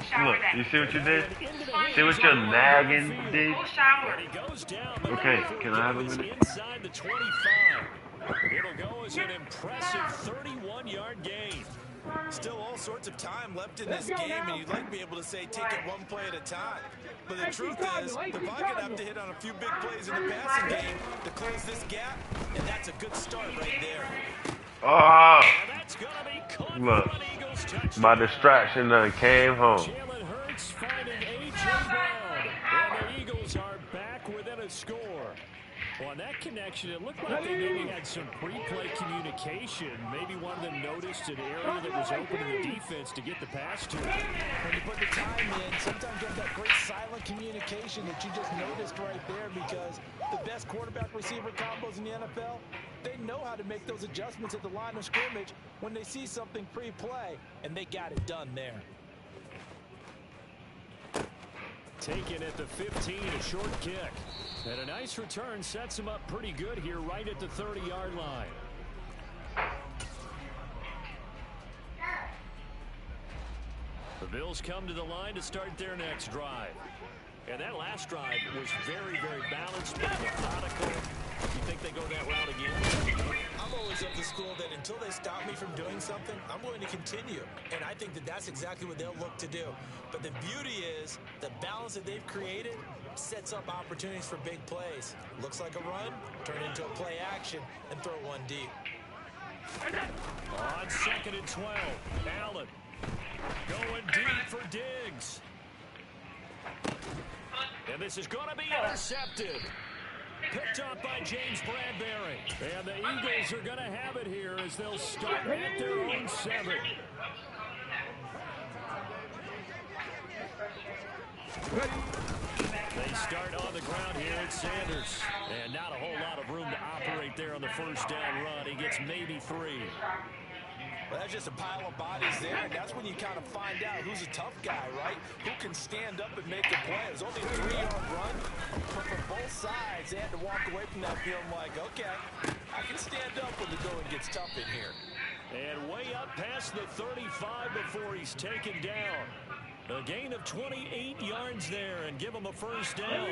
Shower Look, that. you see what you did? Into the See what your nagging did? Full shower. And he goes down, but Okay, before can he I have a goes minute? inside the 25. It'll go as an impressive 31-yard gain. Still all sorts of time left in this game, and you'd like to be able to say take it one play at a time. But the truth is, they're probably going to have to hit on a few big plays in the passing game to close this gap, and that's a good start right there. Oh, And that's going to be caught look. for an Eagles touchdown. My distraction done came home. Jalen Hurts finding A.J. Brown. And the Eagles are back within a score. Well, on that connection, it looked like they maybe had some pre-play communication. Maybe one of them noticed an area that was open in the defense to get the pass to. When you put the time in, sometimes you have that great silent communication that you just noticed right there, because the best quarterback-receiver combos in the NFL, they know how to make those adjustments at the line of scrimmage when they see something pre-play, and they got it done there. Taken at the 15, a short kick. And a nice return sets him up pretty good here right at the 30-yard line. The Bills come to the line to start their next drive. And that last drive was very, very balanced, but methodical. You think they go that route again? I'm always of the school that until they stop me from doing something, I'm going to continue. And I think that that's exactly what they'll look to do. But the beauty is the balance that they've created sets up opportunities for big plays. Looks like a run, turn into a play action, and throw one deep. On 2nd and 12, Allen going deep for Diggs. And this is going to be intercepted. Picked up by James Bradbury. And the Eagles are going to have it here as they'll start at their own 7. They start on the ground here at Sanders. And not a whole lot of room to operate there on the first down run. He gets maybe 3. Well, that's just a pile of bodies there, and that's when you kind of find out who's a tough guy, right? Who can stand up and make a play. It was only a 3-yard run, but from both sides, they had to walk away from that feeling like, okay, I can stand up when the going gets tough in here. And way up past the 35 before he's taken down. A gain of 28 yards there and give him a first down.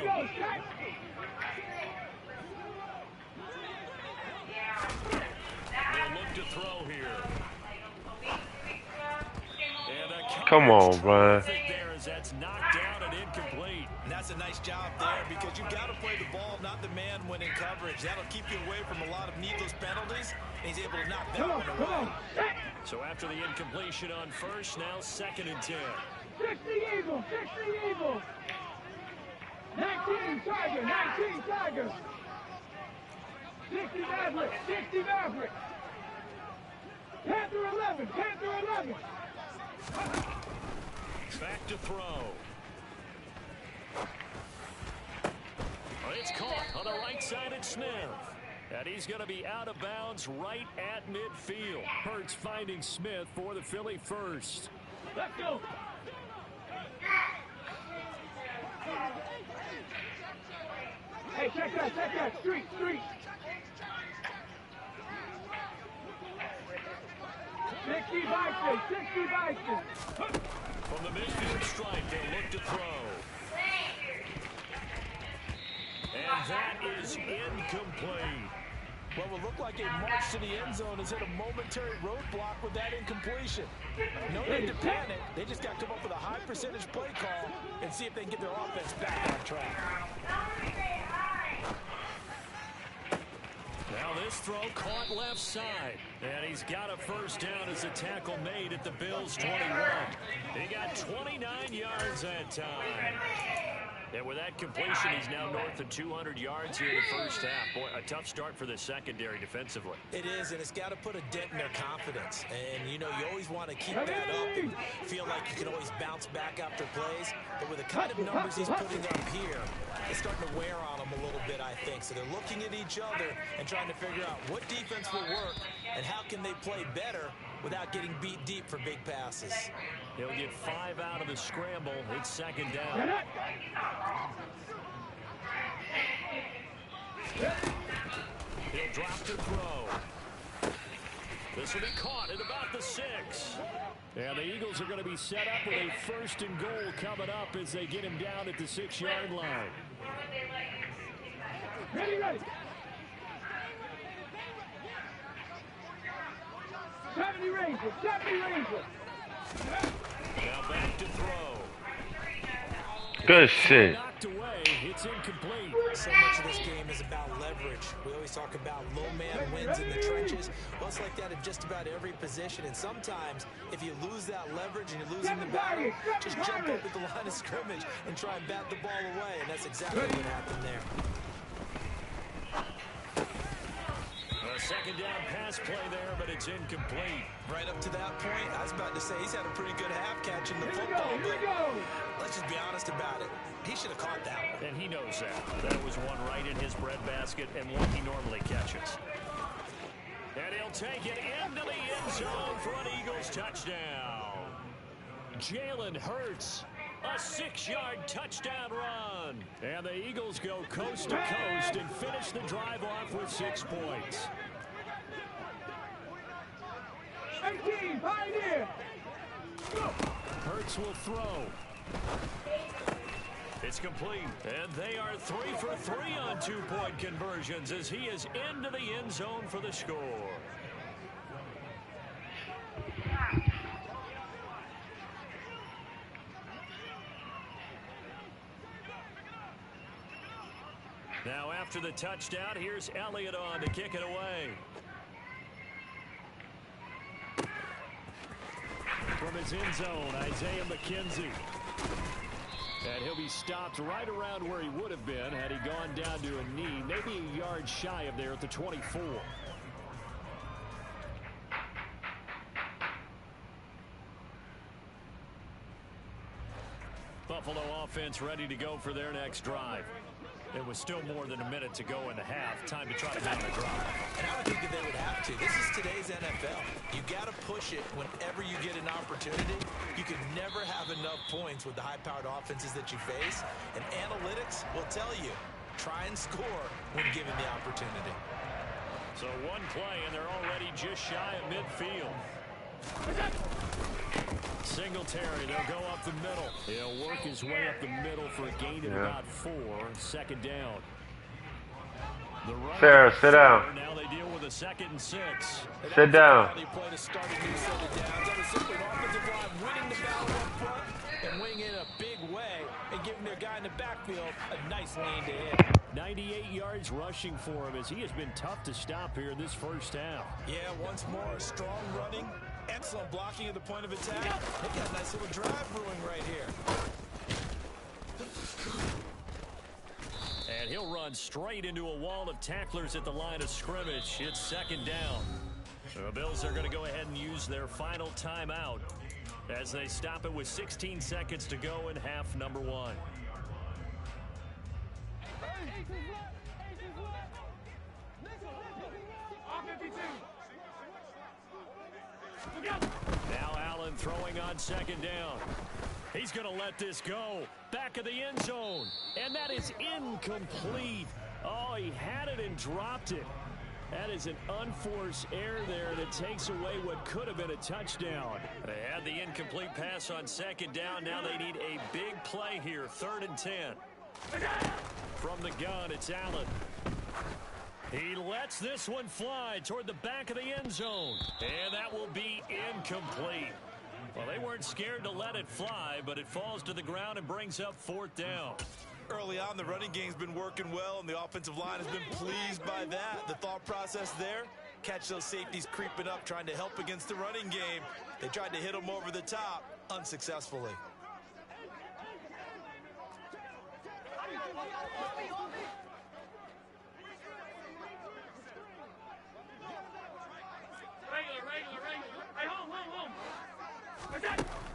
They'll look to throw here. Come on, Brian. There as that's knocked down and incomplete. And that's a nice job there, because you've got to play the ball, not the man when in coverage. That'll keep you away from a lot of needless penalties, and he's able to knock that one away. Come So after the incompletion on first, now 2nd and 10. 60 Eagles, 60 Eagles. 19 Tiger, 19 Tiger. 60 Maverick, 60 Maverick. Panther 11, Panther 11. Back to throw. It's caught on the right side at Smith. And he's going to be out of bounds right at midfield. Hurts finding Smith for the Philly first. Let's go. Hey, check that. Street. 60 Bison. From the midfield stripe, they'll look to throw. And that is incomplete. Well, it looked like a march to the end zone has hit a momentary roadblock with that incompletion. No need to panic. They just got to come up with a high percentage play call and see if they can get their offense back on track. Now this throw caught left side. And he's got a first down as a tackle made at the Bills' 21. He got 29 yards that time. And with that completion, he's now north of 200 yards here in the first half. Boy, a tough start for the secondary defensively. It is, and it's got to put a dent in their confidence. And, you know, you always want to keep that up and feel like you can always bounce back after plays. But with the kind of numbers he's putting up here, it's starting to wear on them a little bit, I think. So they're looking at each other and trying to figure out what defense will work and how can they play better without getting beat deep for big passes. He'll get 5 out of the scramble. It's second down. He'll drop to throw. This will be caught at about the 6. And the Eagles are going to be set up with a 1st and goal coming up as they get him down at the 6-yard line. Ready. 70 Rangers. Now back to throw. Good shit. Knocked away. It's incomplete. So much of this game is about leverage. We always talk about low man wins in the trenches. Well, it's like that in just about every position. And sometimes, if you lose that leverage and you're losing the battle, just jump up at the line of scrimmage and try and bat the ball away. And that's exactly what happened there. A second down pass play there, but it's incomplete. Right up to that point, I was about to say he's had a pretty good half catching the football, but let's just be honest about it. He should have caught that one. And he knows that. That was one right in his breadbasket and one he normally catches. And he'll take it into the end zone for an Eagles touchdown. Jalen Hurts, a 6-yard touchdown run. And the Eagles go coast to coast and finish the drive off with 6 points. 18, Pioneer. Hurts will throw. It's complete. And they are 3 for 3 on 2-point conversions as he is into the end zone for the score. Now after the touchdown, here's Elliott on to kick it away. From his end zone, Isaiah McKenzie. And he'll be stopped right around where he would have been had he gone down to a knee, maybe a yard shy of there at the 24. Buffalo offense ready to go for their next drive. It was still more than a minute to go in the half. Time to try to make a drive. And I would think that they would have to. This is today's NFL. You got to push it whenever you get an opportunity. You can never have enough points with the high-powered offenses that you face. And analytics will tell you, try and score when given the opportunity. So one play, and they're already just shy of midfield. Singletary, they'll go up the middle. He'll work his way up the middle for a gain of about 4. Second down. Sarah, sit down. Now they deal with a 2nd and 6. Sit down. Play to start a new set of downs. That is simply an offensive line winning the battle up front and winging in a big way and giving their guy in the backfield a nice lane to hit. 98 yards rushing for him as he has been tough to stop here in this first half. Yeah, once more, strong running. Excellent blocking at the point of attack. They got a nice little drive brewing right here. And he'll run straight into a wall of tacklers at the line of scrimmage. It's second down. The Bills are going to go ahead and use their final timeout as they stop it with 16 seconds to go in half number 1. Now Allen throwing on second down. He's going to let this go. Back of the end zone. And that is incomplete. Oh, he had it and dropped it. That is an unforced error there, and it takes away what could have been a touchdown. They had the incomplete pass on second down. Now they need a big play here, 3rd and 10. From the gun, it's Allen. He lets this one fly toward the back of the end zone. And that will be incomplete. Well, they weren't scared to let it fly, but it falls to the ground and brings up 4th down. Early on, the running game's been working well, and the offensive line has been pleased by that. The thought process there, catch those safeties creeping up, trying to help against the running game. They tried to hit them over the top, unsuccessfully.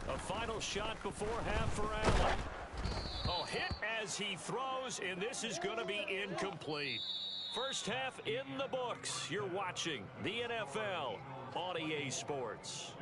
A final shot before half for Allen. Oh, hit as he throws, and this is going to be incomplete. First half in the books. You're watching the NFL on EA Sports.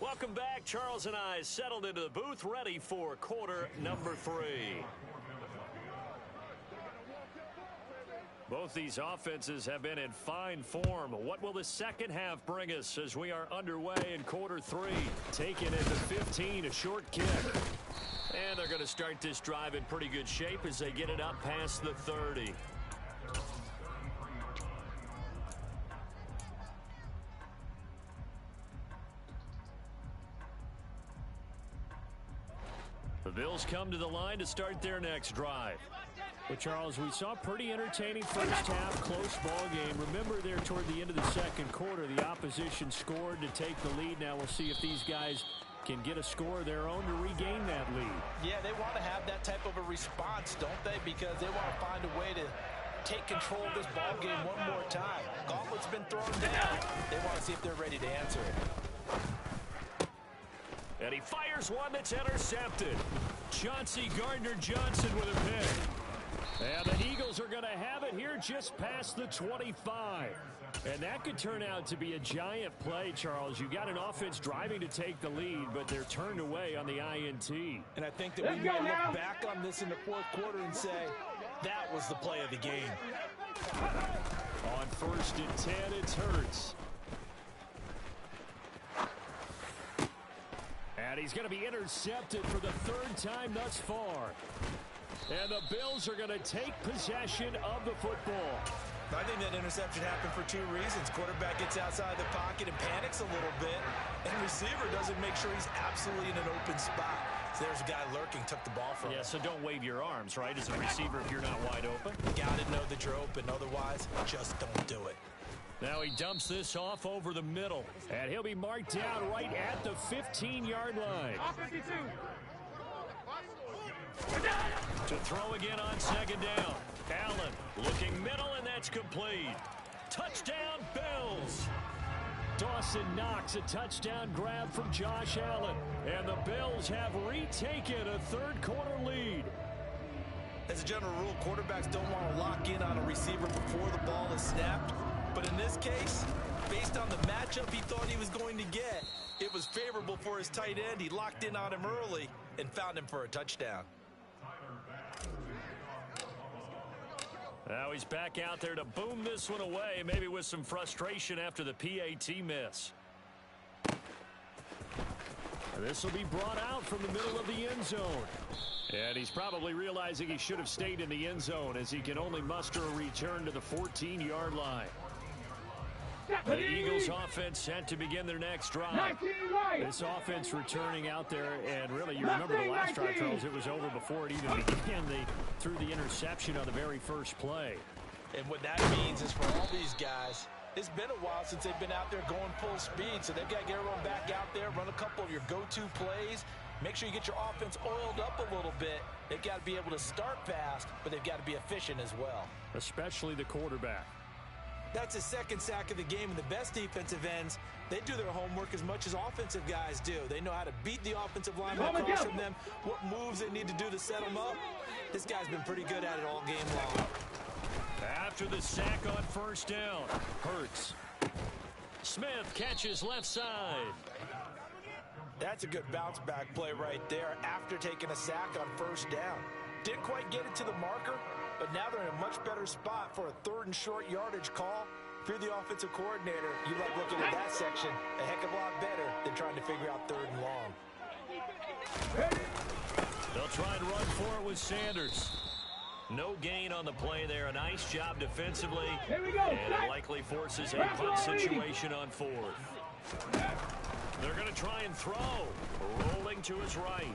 Welcome back. Charles and I settled into the booth, ready for quarter number 3. Both these offenses have been in fine form. What will the second half bring us as we are underway in quarter 3? Taking it to 15, a short kick. And they're going to start this drive in pretty good shape as they get it up past the 30. The Bills come to the line to start their next drive. Well, Charles, we saw pretty entertaining first half, close ball game. Remember there toward the end of the second quarter, the opposition scored to take the lead. Now we'll see if these guys can get a score of their own to regain that lead. Yeah, they want to have that type of a response, don't they? Because they want to find a way to take control of this ball game one more time. Gauntlet's been thrown down. They want to see if they're ready to answer it. And he fires one that's intercepted. Chauncey Gardner-Johnson with a pick. And the Eagles are going to have it here just past the 25. And that could turn out to be a giant play, Charles. You got an offense driving to take the lead, but they're turned away on the INT. And I think that we may look back on this in the fourth quarter and say, that was the play of the game. On 1st and 10, it's Hurts. And he's going to be intercepted for the 3rd time thus far. And the Bills are going to take possession of the football. I think that interception happened for 2 reasons. Quarterback gets outside the pocket and panics a little bit. And receiver doesn't make sure he's absolutely in an open spot. So there's a guy lurking, took the ball from him. Yeah, so don't wave your arms, right, as a receiver if you're not wide open. You got to know that you're open. Otherwise, just don't do it. Now he dumps this off over the middle. And he'll be marked down right at the 15-yard line. To throw again on 2nd down. Allen looking middle, and that's complete. Touchdown, Bills. Dawson Knox, a touchdown grab from Josh Allen. And the Bills have retaken a 3rd quarter lead. As a general rule, quarterbacks don't want to lock in on a receiver before the ball is snapped. But in this case, based on the matchup he thought he was going to get, it was favorable for his tight end. He locked in on him early and found him for a touchdown. Now he's back out there to boom this one away, maybe with some frustration after the PAT miss. And this will be brought out from the middle of the end zone. And he's probably realizing he should have stayed in the end zone as he can only muster a return to the 14-yard line. The Eagles offense set to begin their next drive. This offense returning out there, and really, you remember the last drive, Charles, it was over before it even began. They threw the interception on the very first play. And what that means is for all these guys, it's been a while since they've been out there going full speed, so they've got to get everyone back out there, run a couple of your go-to plays, make sure you get your offense oiled up a little bit. They've got to be able to start fast, but they've got to be efficient as well. Especially the quarterback. That's his second sack of the game, and the best defensive ends, they do their homework as much as offensive guys do. They know how to beat the offensive lineman across from them, what moves they need to do to set them up. This guy's been pretty good at it all game long. After the sack on first down, Hurts. Smith catches left side. That's a good bounce back play right there after taking a sack on first down. Didn't quite get it to the marker, but now they're in a much better spot for a 3rd and short yardage call. If you're the offensive coordinator, you like looking at that section a heck of a lot better than trying to figure out 3rd and long. They'll try and run for it with Sanders. No gain on the play there. A nice job defensively. Here we go. And it likely forces a punt situation on 4th. They're going to try and throw. Rolling to his right.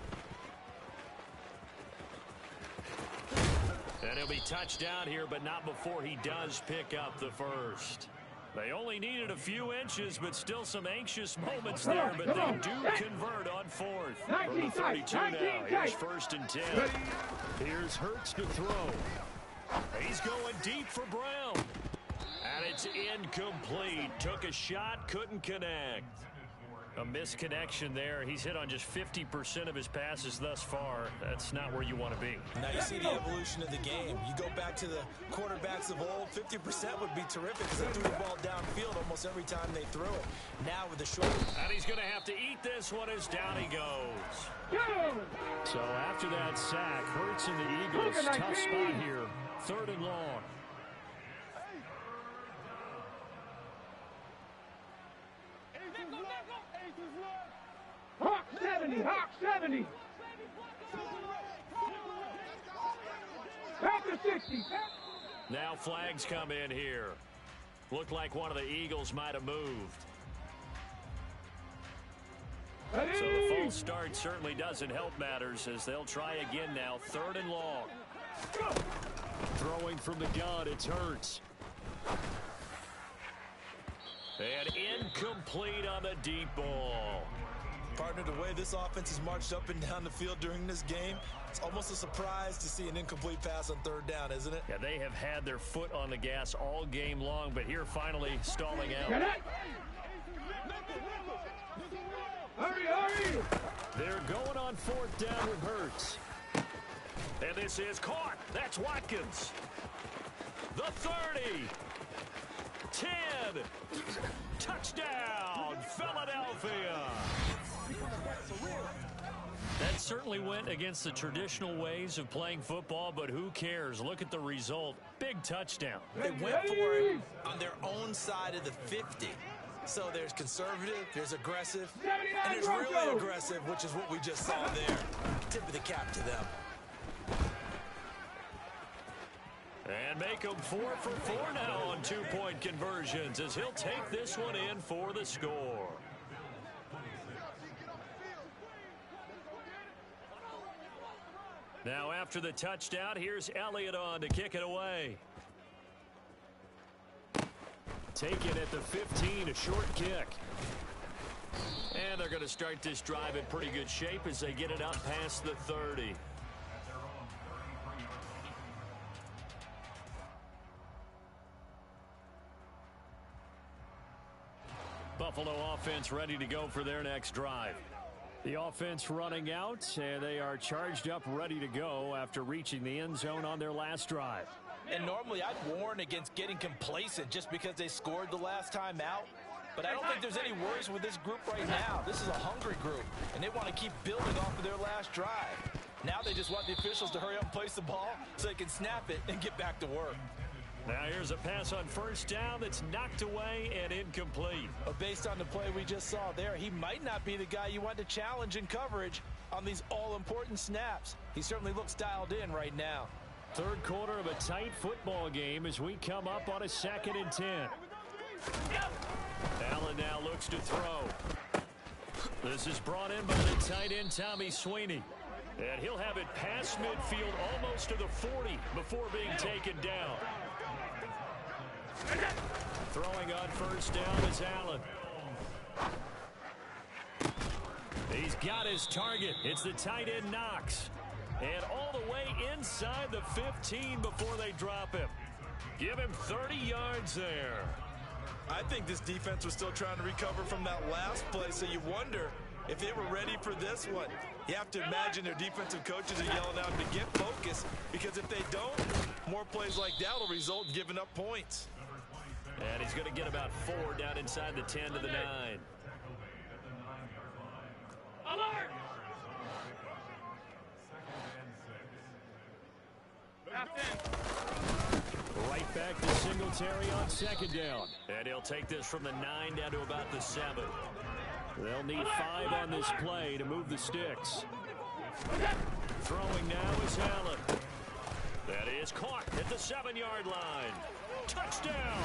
And he'll be touched down here, but not before he does pick up the first. They only needed a few inches, but still some anxious moments there, but they do convert on 4th. From the 32 now. Here's 1st and 10. Here's Hurts to throw. He's going deep for Brown. And it's incomplete. Took a shot, couldn't connect. A misconnection there. He's hit on just 50% of his passes thus far. That's not where you want to be. Now you see the evolution of the game. You go back to the quarterbacks of old, 50% would be terrific because they threw the ball downfield almost every time they threw it. Now with the short. And he's going to have to eat this one as down he goes. So after that sack, Hurts and the Eagles, tough spot here. 3rd and long. Hawk 70, Hawk 70. Packer 60. Now flags come in here. Looked like one of the Eagles might have moved. So the false start certainly doesn't help matters as they'll try again now. 3rd and long. Throwing from the gun, it's Hurts. And incomplete on the deep ball. Partner, the way this offense has marched up and down the field during this game, it's almost a surprise to see an incomplete pass on 3rd down, isn't it? Yeah, they have had their foot on the gas all game long, but here finally stalling out. Hurry, hurry! They're going on 4th down with Hurts. And this is caught. That's Watkins. The 30. 10. Touchdown, Philadelphia. That certainly went against the traditional ways of playing football, but who cares? Look at the result. Big touchdown. They went for it on their own side of the 50. So there's conservative, there's aggressive, and there's really aggressive, which is what we just saw there. Tip of the cap to them. And make them 4 for 4 now on 2-point conversions as he'll take this one in for the score. Now after the touchdown, here's Elliott on to kick it away. Taken at the 15, a short kick. And they're going to start this drive in pretty good shape as they get it up past the 30. Buffalo offense ready to go for their next drive. The offense running out, and they are charged up, ready to go after reaching the end zone on their last drive. And normally I'd warn against getting complacent just because they scored the last time out. But I don't think there's any worries with this group right now. This is a hungry group, and they want to keep building off of their last drive. Now they just want the officials to hurry up and place the ball so they can snap it and get back to work. Now here's a pass on first down that's knocked away and incomplete. Based on the play we just saw there, he might not be the guy you want to challenge in coverage on these all-important snaps. He certainly looks dialed in right now. Third quarter of a tight football game as we come up on a 2nd and 10. Allen now looks to throw. This is brought in by the tight end Tommy Sweeney. And he'll have it past midfield almost to the 40 before being taken down. Throwing on first down is Allen. He's got his target. It's the tight end Knox. And all the way inside the 15 before they drop him. Give him 30 yards there. I think this defense was still trying to recover from that last play, so you wonder if they were ready for this one. You have to imagine their defensive coaches are yelling at them to get focused, because if they don't, more plays like that will result in giving up points. And he's going to get about 4 down inside the 10 to the 9. Alert! Right back to Singletary on second down. And he'll take this from the 9 down to about the 7. They'll need 5 on this play to move the sticks. Throwing now is Allen. That is caught at the 7-yard line. Touchdown!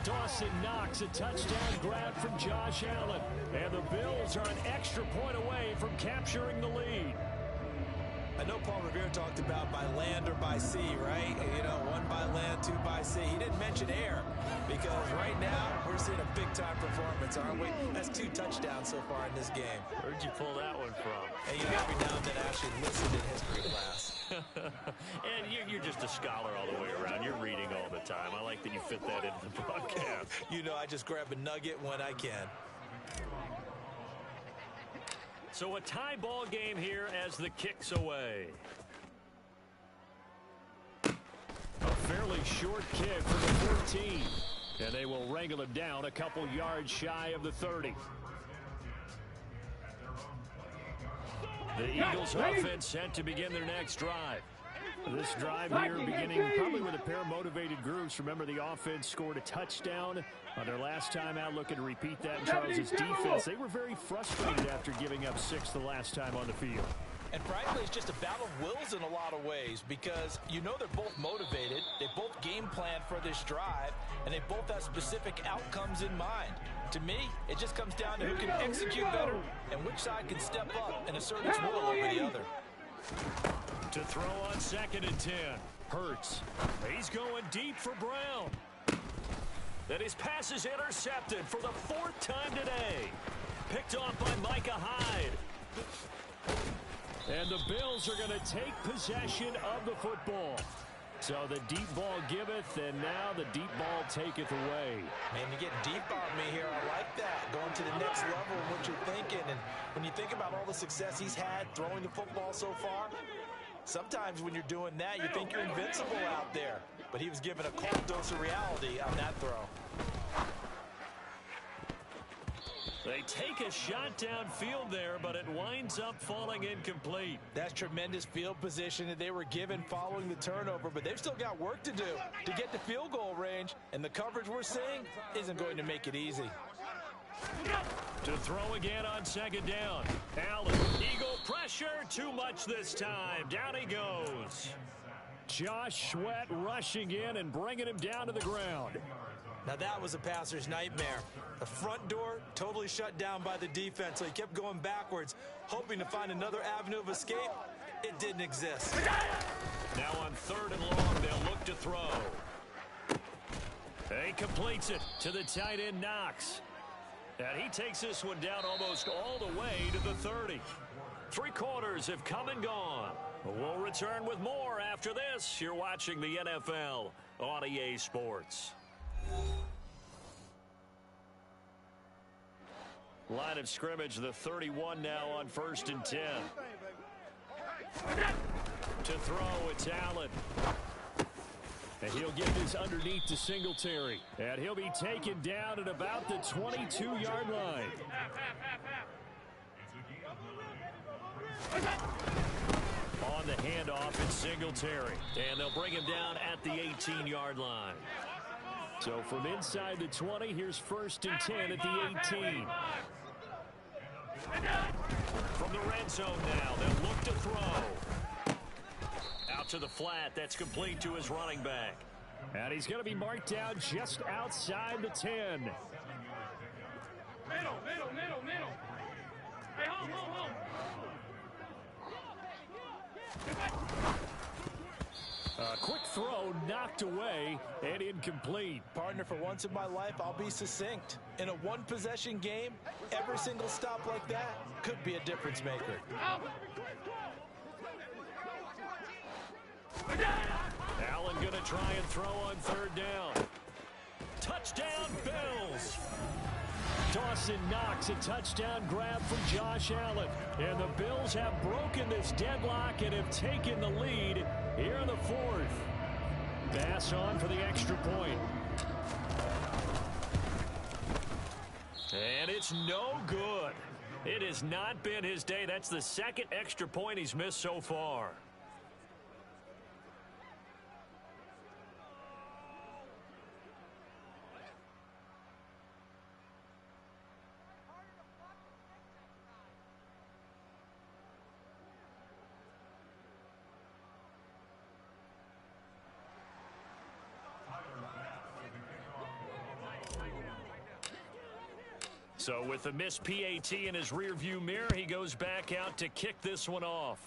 Dawson Knox, a touchdown grab from Josh Allen. And the Bills are an extra point away from capturing the lead. I know Paul Revere talked about by land or by sea, right? You know, 1 by land, 2 by sea. He didn't mention air, because right now we're seeing a big-time performance, aren't we? That's 2 touchdowns so far in this game. Where'd you pull that one from? And you know, every now and then I actually listened in history class. And you're just a scholar all the way around. You're reading all the time. I like that you fit that into the broadcast. You know, I just grab a nugget when I can. So a tie ball game here as the kick's away. A fairly short kick from the 14. And they will wrangle him down a couple yards shy of the 30. The Eagles offense set to begin their next drive. This drive here beginning probably with a pair of motivated groups. Remember, the offense scored a touchdown on their last time out. Looking to repeat that in Charles's defense. They were very frustrated after giving up 6 the last time on the field. And frankly, it's just a battle of wills in a lot of ways, because you know they're both motivated, they both game plan for this drive, and they both have specific outcomes in mind. To me, it just comes down to who can execute better and which side can step up and assert its will over the other. To throw on 2nd and 10. Hurts. He's going deep for Brown. And his pass is intercepted for the 4th time today. Picked off by Micah Hyde. And the Bills are going to take possession of the football. So the deep ball giveth, and now the deep ball taketh away. Man, you get deep on me here. I like that. Going to the next level of what you're thinking. And when you think about all the success he's had throwing the football so far, sometimes when you're doing that, you think you're invincible out there. But he was given a cold dose of reality on that throw. They take a shot downfield there, but it winds up falling incomplete. That's tremendous field position that they were given following the turnover, but they've still got work to do to get to field goal range, and the coverage we're seeing isn't going to make it easy. To throw again on 2nd down. Allen, Eagle pressure, too much this time. Down he goes. Josh Sweat rushing in and bringing him down to the ground. Now that was a passer's nightmare. The front door totally shut down by the defense, so he kept going backwards, hoping to find another avenue of escape. It didn't exist. Now on 3rd and long, they'll look to throw. He completes it to the tight end, Knox. And he takes this one down almost all the way to the 30. 3 quarters have come and gone. We'll return with more after this. You're watching the NFL on EA Sports. Line of scrimmage, the 31 now on 1st and 10. To throw, it's Allen. And he'll get this underneath to Singletary. And he'll be taken down at about the 22-yard line. On the handoff, it's Singletary. And they'll bring him down at the 18-yard line. So from inside the 20, here's 1st and 10 at the 18. From the red zone now, they'll look to throw. Out to the flat, that's complete to his running back. And he's going to be marked down just outside the 10. Middle. Hey, home. A quick throw knocked away and incomplete. Partner, for once in my life, I'll be succinct. In a one-possession game, every single stop like that could be a difference maker. Allen going going to try and throw on third down. Touchdown, Bills! Dawson Knox, a touchdown grab for Josh Allen. And the Bills have broken this deadlock and have taken the lead here in the fourth. Pass on for the extra point. And it's no good. It has not been his day. That's the second extra point he's missed so far. So with the missed PAT in his rearview mirror, he goes back out to kick this one off.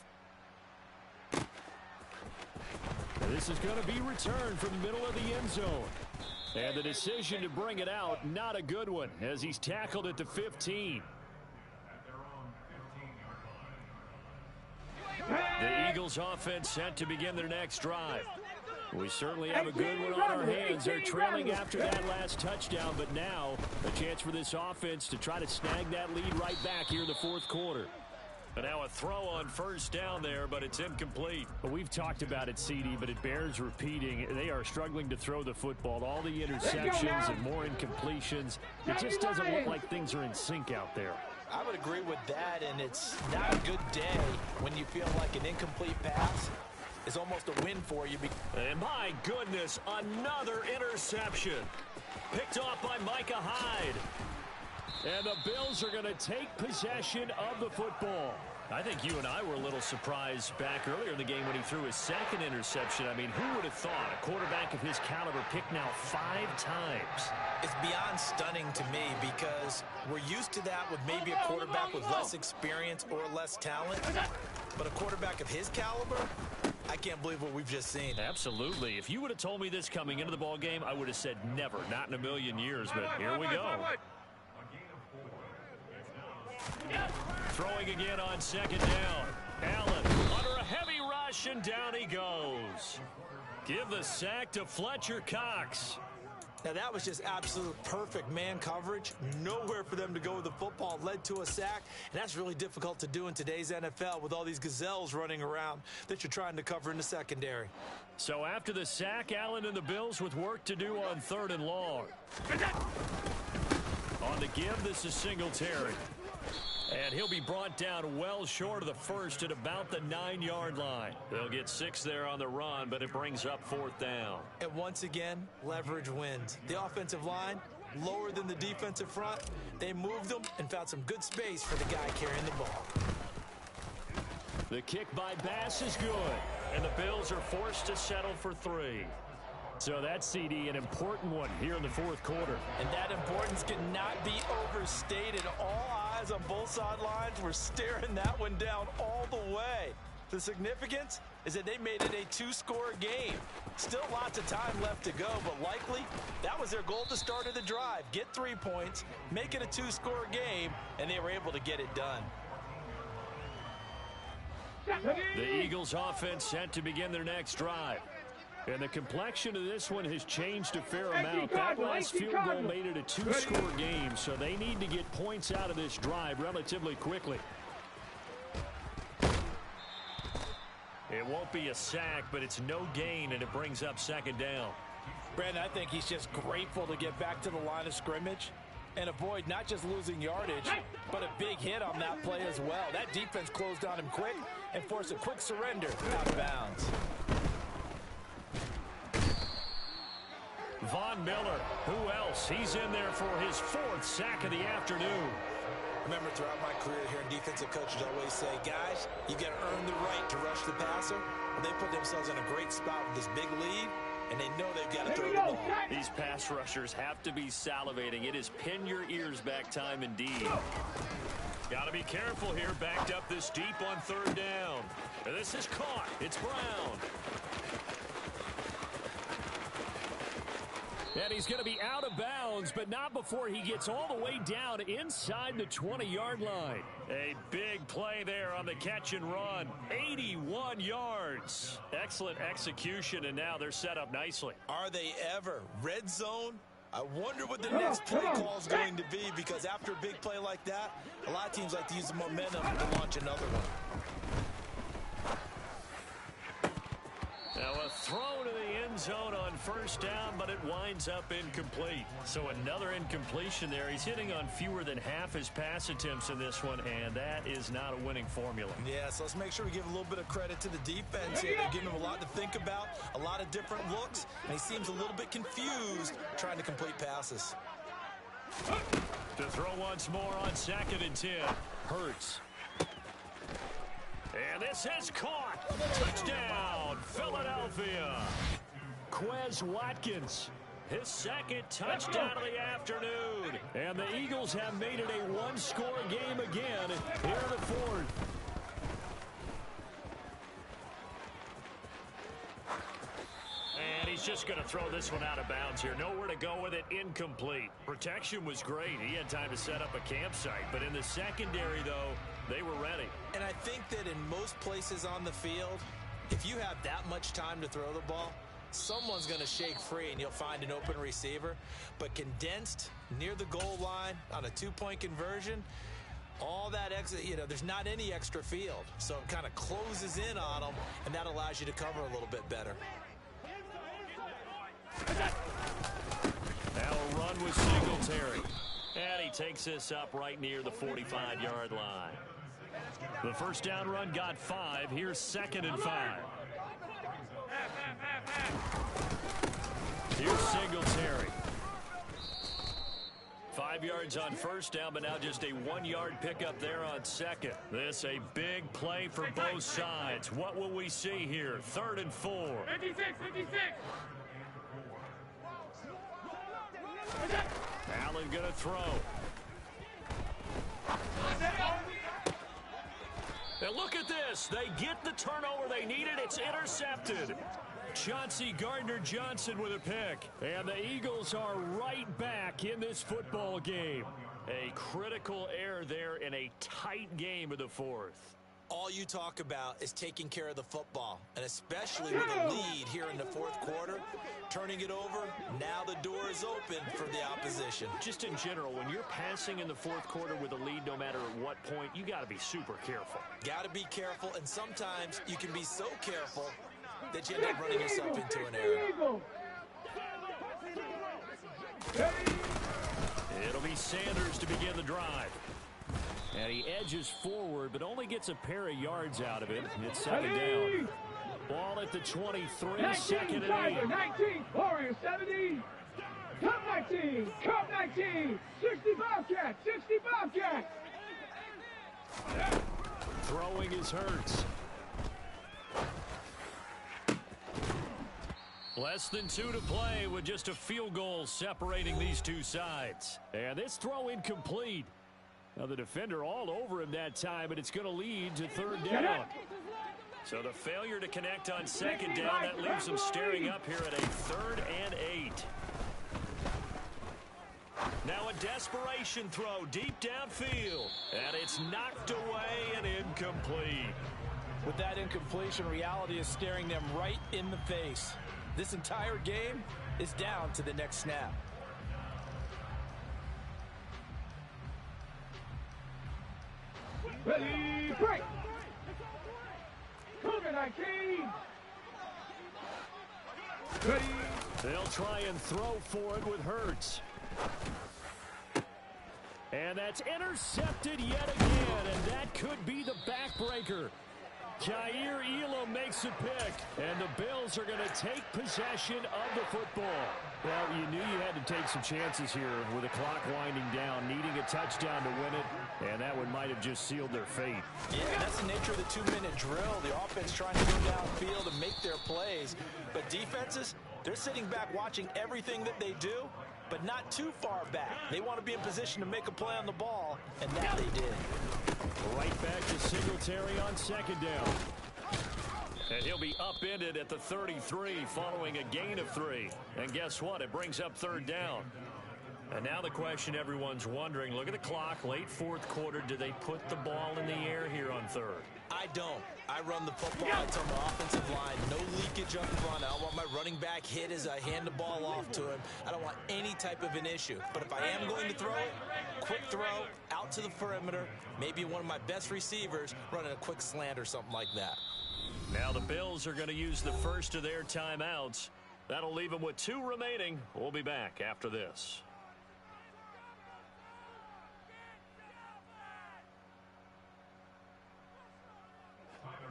This is going to be returned from the middle of the end zone. And the decision to bring it out, not a good one, as he's tackled at the 15. The Eagles offense set to begin their next drive. We certainly have a good one on our hands. They're trailing after that last touchdown, but now a chance for this offense to try to snag that lead right back here in the fourth quarter. And now a throw on first down there, but it's incomplete. Well, we've talked about it, CD, but it bears repeating. They are struggling to throw the football. All the interceptions and more incompletions. It just doesn't look like things are in sync out there. I would agree with that, and it's not a good day when you feel like an incomplete pass is almost a win for you. And my goodness, another interception. Picked off by Micah Hyde. And the Bills are going to take possession of the football. I think you and I were a little surprised back earlier in the game when he threw his second interception. I mean, who would have thought a quarterback of his caliber picked now 5 times? It's beyond stunning to me because we're used to that with maybe a quarterback with less experience or less talent. But a quarterback of his caliber, I can't believe what we've just seen. Absolutely. If you would have told me this coming into the ball game, I would have said never, not in a million years. But here we go. Throwing again on second down. Allen under a heavy rush, and down he goes. Give the sack to Fletcher Cox. Now that was just absolute perfect man coverage. Nowhere for them to go with the football. Led to a sack, and that's really difficult to do in today's NFL with all these gazelles running around that you're trying to cover in the secondary. So after the sack, Allen and the Bills with work to do on third and long. On the give, this is Singletary. And he'll be brought down well short of the first at about the 9-yard line. They'll get 6 there on the run, but it brings up fourth down. And once again, leverage wins. The offensive line, lower than the defensive front. They moved them and found some good space for the guy carrying the ball. The kick by Bass is good, and the Bills are forced to settle for 3. So that's, CD, an important one here in the fourth quarter. And that importance cannot be overstated. All eyes on both sidelines were staring that one down all the way. The significance is that they made it a 2-score game. Still lots of time left to go, but likely that was their goal at the start of the drive. Get 3 points, make it a 2-score game, and they were able to get it done. The Eagles offense set to begin their next drive. And the complexion of this one has changed a fair amount. That last field goal made it a 2-score game, so they need to get points out of this drive relatively quickly. It won't be a sack, but it's no gain, and it brings up second down. Brandon, I think he's just grateful to get back to the line of scrimmage and avoid not just losing yardage, but a big hit on that play as well. That defense closed on him quick and forced a quick surrender out of bounds. Von Miller, who else? He's in there for his 4th sack of the afternoon. Remember, throughout my career here, defensive coaches always say, guys, you got to earn the right to rush the passer. Well, they put themselves in a great spot with this big lead, and they know they've got to throw the ball. These pass rushers have to be salivating. It is pin your ears back time indeed. Got to be careful here, backed up this deep on third down. And this is caught. It's Brown. And he's going to be out of bounds, but not before he gets all the way down inside the 20-yard line. A big play there on the catch and run. 81 yards. Excellent execution, and now they're set up nicely. Are they ever? Red zone? I wonder what the next play call is going to be, because after a big play like that, a lot of teams like to use the momentum to launch another one. Now a throw to the end zone on first down, but it winds up incomplete. So another incompletion there. He's hitting on fewer than half his pass attempts in this one, and that is not a winning formula. Yeah, so let's make sure we give a little bit of credit to the defense here. They're giving him a lot to think about, a lot of different looks, and he seems a little bit confused trying to complete passes. To throw once more on 2nd and 10. Hurts. And this is caught. Touchdown, Philadelphia. Quez Watkins, his second touchdown of the afternoon. And the Eagles have made it a one-score game again here in the fourth. And he's just going to throw this one out of bounds here. Nowhere to go with it. Incomplete. Protection was great. He had time to set up a campsite. But in the secondary, though, they were ready. And I think that in most places on the field, if you have that much time to throw the ball, someone's going to shake free and you'll find an open receiver. But condensed near the goal line on a two-point conversion, all that extra, there's not any extra field. So it kind of closes in on them, and that allows you to cover a little bit better. Now a run with Singletary. And he takes this up right near the 45-yard line. The first down run got 5. Here's 2nd and 5. Here's Singletary. 5 yards on first down, but now just a 1-yard pickup there on 2nd. This a big play for both sides. What will we see here? 3rd and 4. 56, 56. Allen going to throw. And look at this. They get the turnover they needed. It's intercepted. Chauncey Gardner-Johnson with a pick. And the Eagles are right back in this football game. A critical error there in a tight game of the fourth. All you talk about is taking care of the football, and especially with a lead here in the fourth quarter, turning it over, now the door is open for the opposition. Just in general, when you're passing in the fourth quarter with a lead, no matter at what point, you got to be super careful. Got to be careful, and sometimes you can be so careful that you end up running yourself into an error. It'll be Sanders to begin the drive. And he edges forward, but only gets a pair of yards out of it. It's 2nd down. Ball at the 23, 2nd and 8. 19, Warriors 70. Cup 19, Cup 19, 60 Bobcats, 60 Bobcats. Throwing is Hurts. Less than 2 to play with just a field goal separating these two sides. And this throw incomplete. Now the defender all over him that time, but it's going to lead to 3rd down. So the failure to connect on 2nd down, that leaves them staring up here at a 3rd and 8. Now a desperation throw deep downfield. And it's knocked away and incomplete. With that incompletion, reality is staring them right in the face. This entire game is down to the next snap. Ready, break. Cougar 19. Ready. They'll try and throw for it with Hurts. And that's intercepted yet again, and that could be the backbreaker. Jair Elam makes a pick, and the Bills are going to take possession of the football. Well, you knew you had to take some chances here with the clock winding down, needing a touchdown to win it, and that one might have just sealed their fate. Yeah, that's the nature of the 2-minute drill. The offense trying to go downfield and make their plays. But defenses, they're sitting back watching everything that they do, but not too far back. They want to be in position to make a play on the ball, and that they did. Right back to Singletary on 2nd down. And he'll be upended at the 33 following a gain of 3. And guess what? It brings up third down. And now the question everyone's wondering, look at the clock, late fourth quarter. Do they put the ball in the air here on third? I don't. I run the football. It's on the offensive line. No leakage up front. I don't want my running back hit as I hand the ball off to him. I don't want any type of an issue. But if I am going to throw it, quick throw, out to the perimeter, maybe one of my best receivers running a quick slant or something like that. Now the Bills are going to use the first of their timeouts. That'll leave them with 2 remaining. We'll be back after this.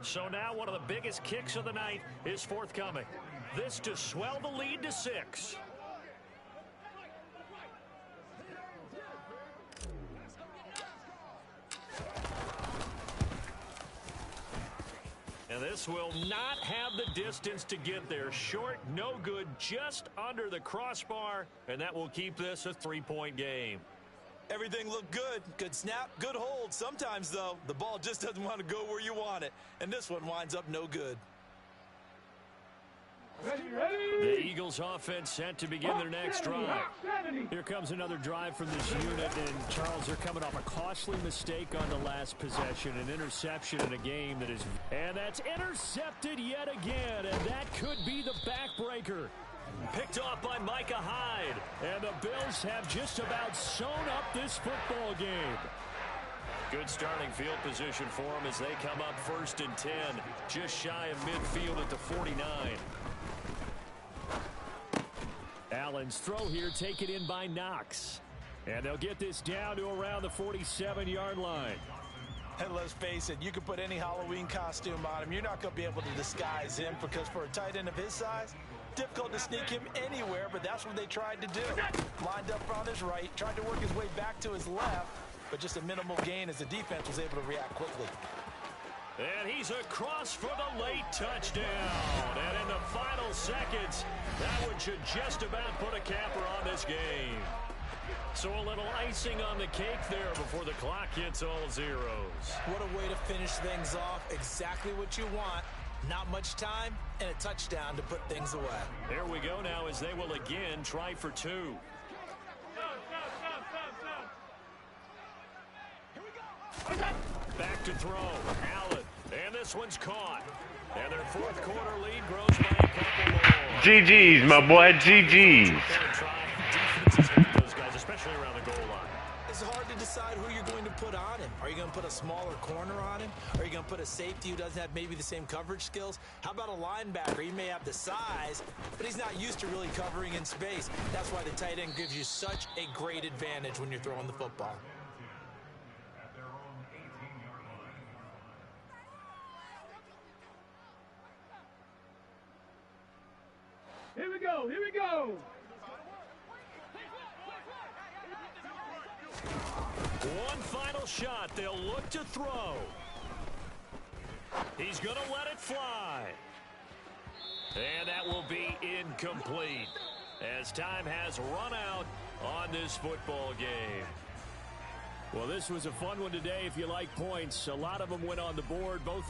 So now one of the biggest kicks of the night is forthcoming. This to swell the lead to 6. And this will not have the distance to get there. Short, no good, just under the crossbar. And that will keep this a 3-point game. Everything looked good. Good snap, good hold. Sometimes, though, the ball just doesn't want to go where you want it. And this one winds up no good. The Eagles offense set to begin their next drive. Here comes another drive from this unit, and Charles, they're coming off a costly mistake on the last possession, an interception in a game that is, and that's intercepted yet again, and that could be the backbreaker. Picked off by Micah Hyde. And the Bills have just about sewn up this football game. Good starting field position for them as they come up 1st and 10, just shy of midfield at the 49. Allen's throw here taken in by Knox. And they'll get this down to around the 47-yard line. And let's face it, you can put any Halloween costume on him. You're not going to be able to disguise him because for a tight end of his size, difficult to sneak him anywhere, but that's what they tried to do. Lined up on his right, tried to work his way back to his left, but just a minimal gain as the defense was able to react quickly. And he's across for the late touchdown. And in the final seconds, that one should just about put a capper on this game. So a little icing on the cake there before the clock hits all zeros. What a way to finish things off. Exactly what you want. Not much time and a touchdown to put things away. There we go now as they will again try for 2. Back to throw. Allen. And this one's caught. And their fourth quarter lead grows by a couple more. GG's, my boy. GG's. Those guys, especially around the goal line. It's hard to decide who you're going to put on him. Are you going to put a smaller corner on him? Are you going to put a safety who doesn't have maybe the same coverage skills? How about a linebacker? He may have the size, but he's not used to really covering in space. That's why the tight end gives you such a great advantage when you're throwing the football. Here we go, here we go. One final shot. They'll look to throw. He's going to let it fly. And that will be incomplete as time has run out on this football game. Well, this was a fun one today if you like points. A lot of them went on the board. Both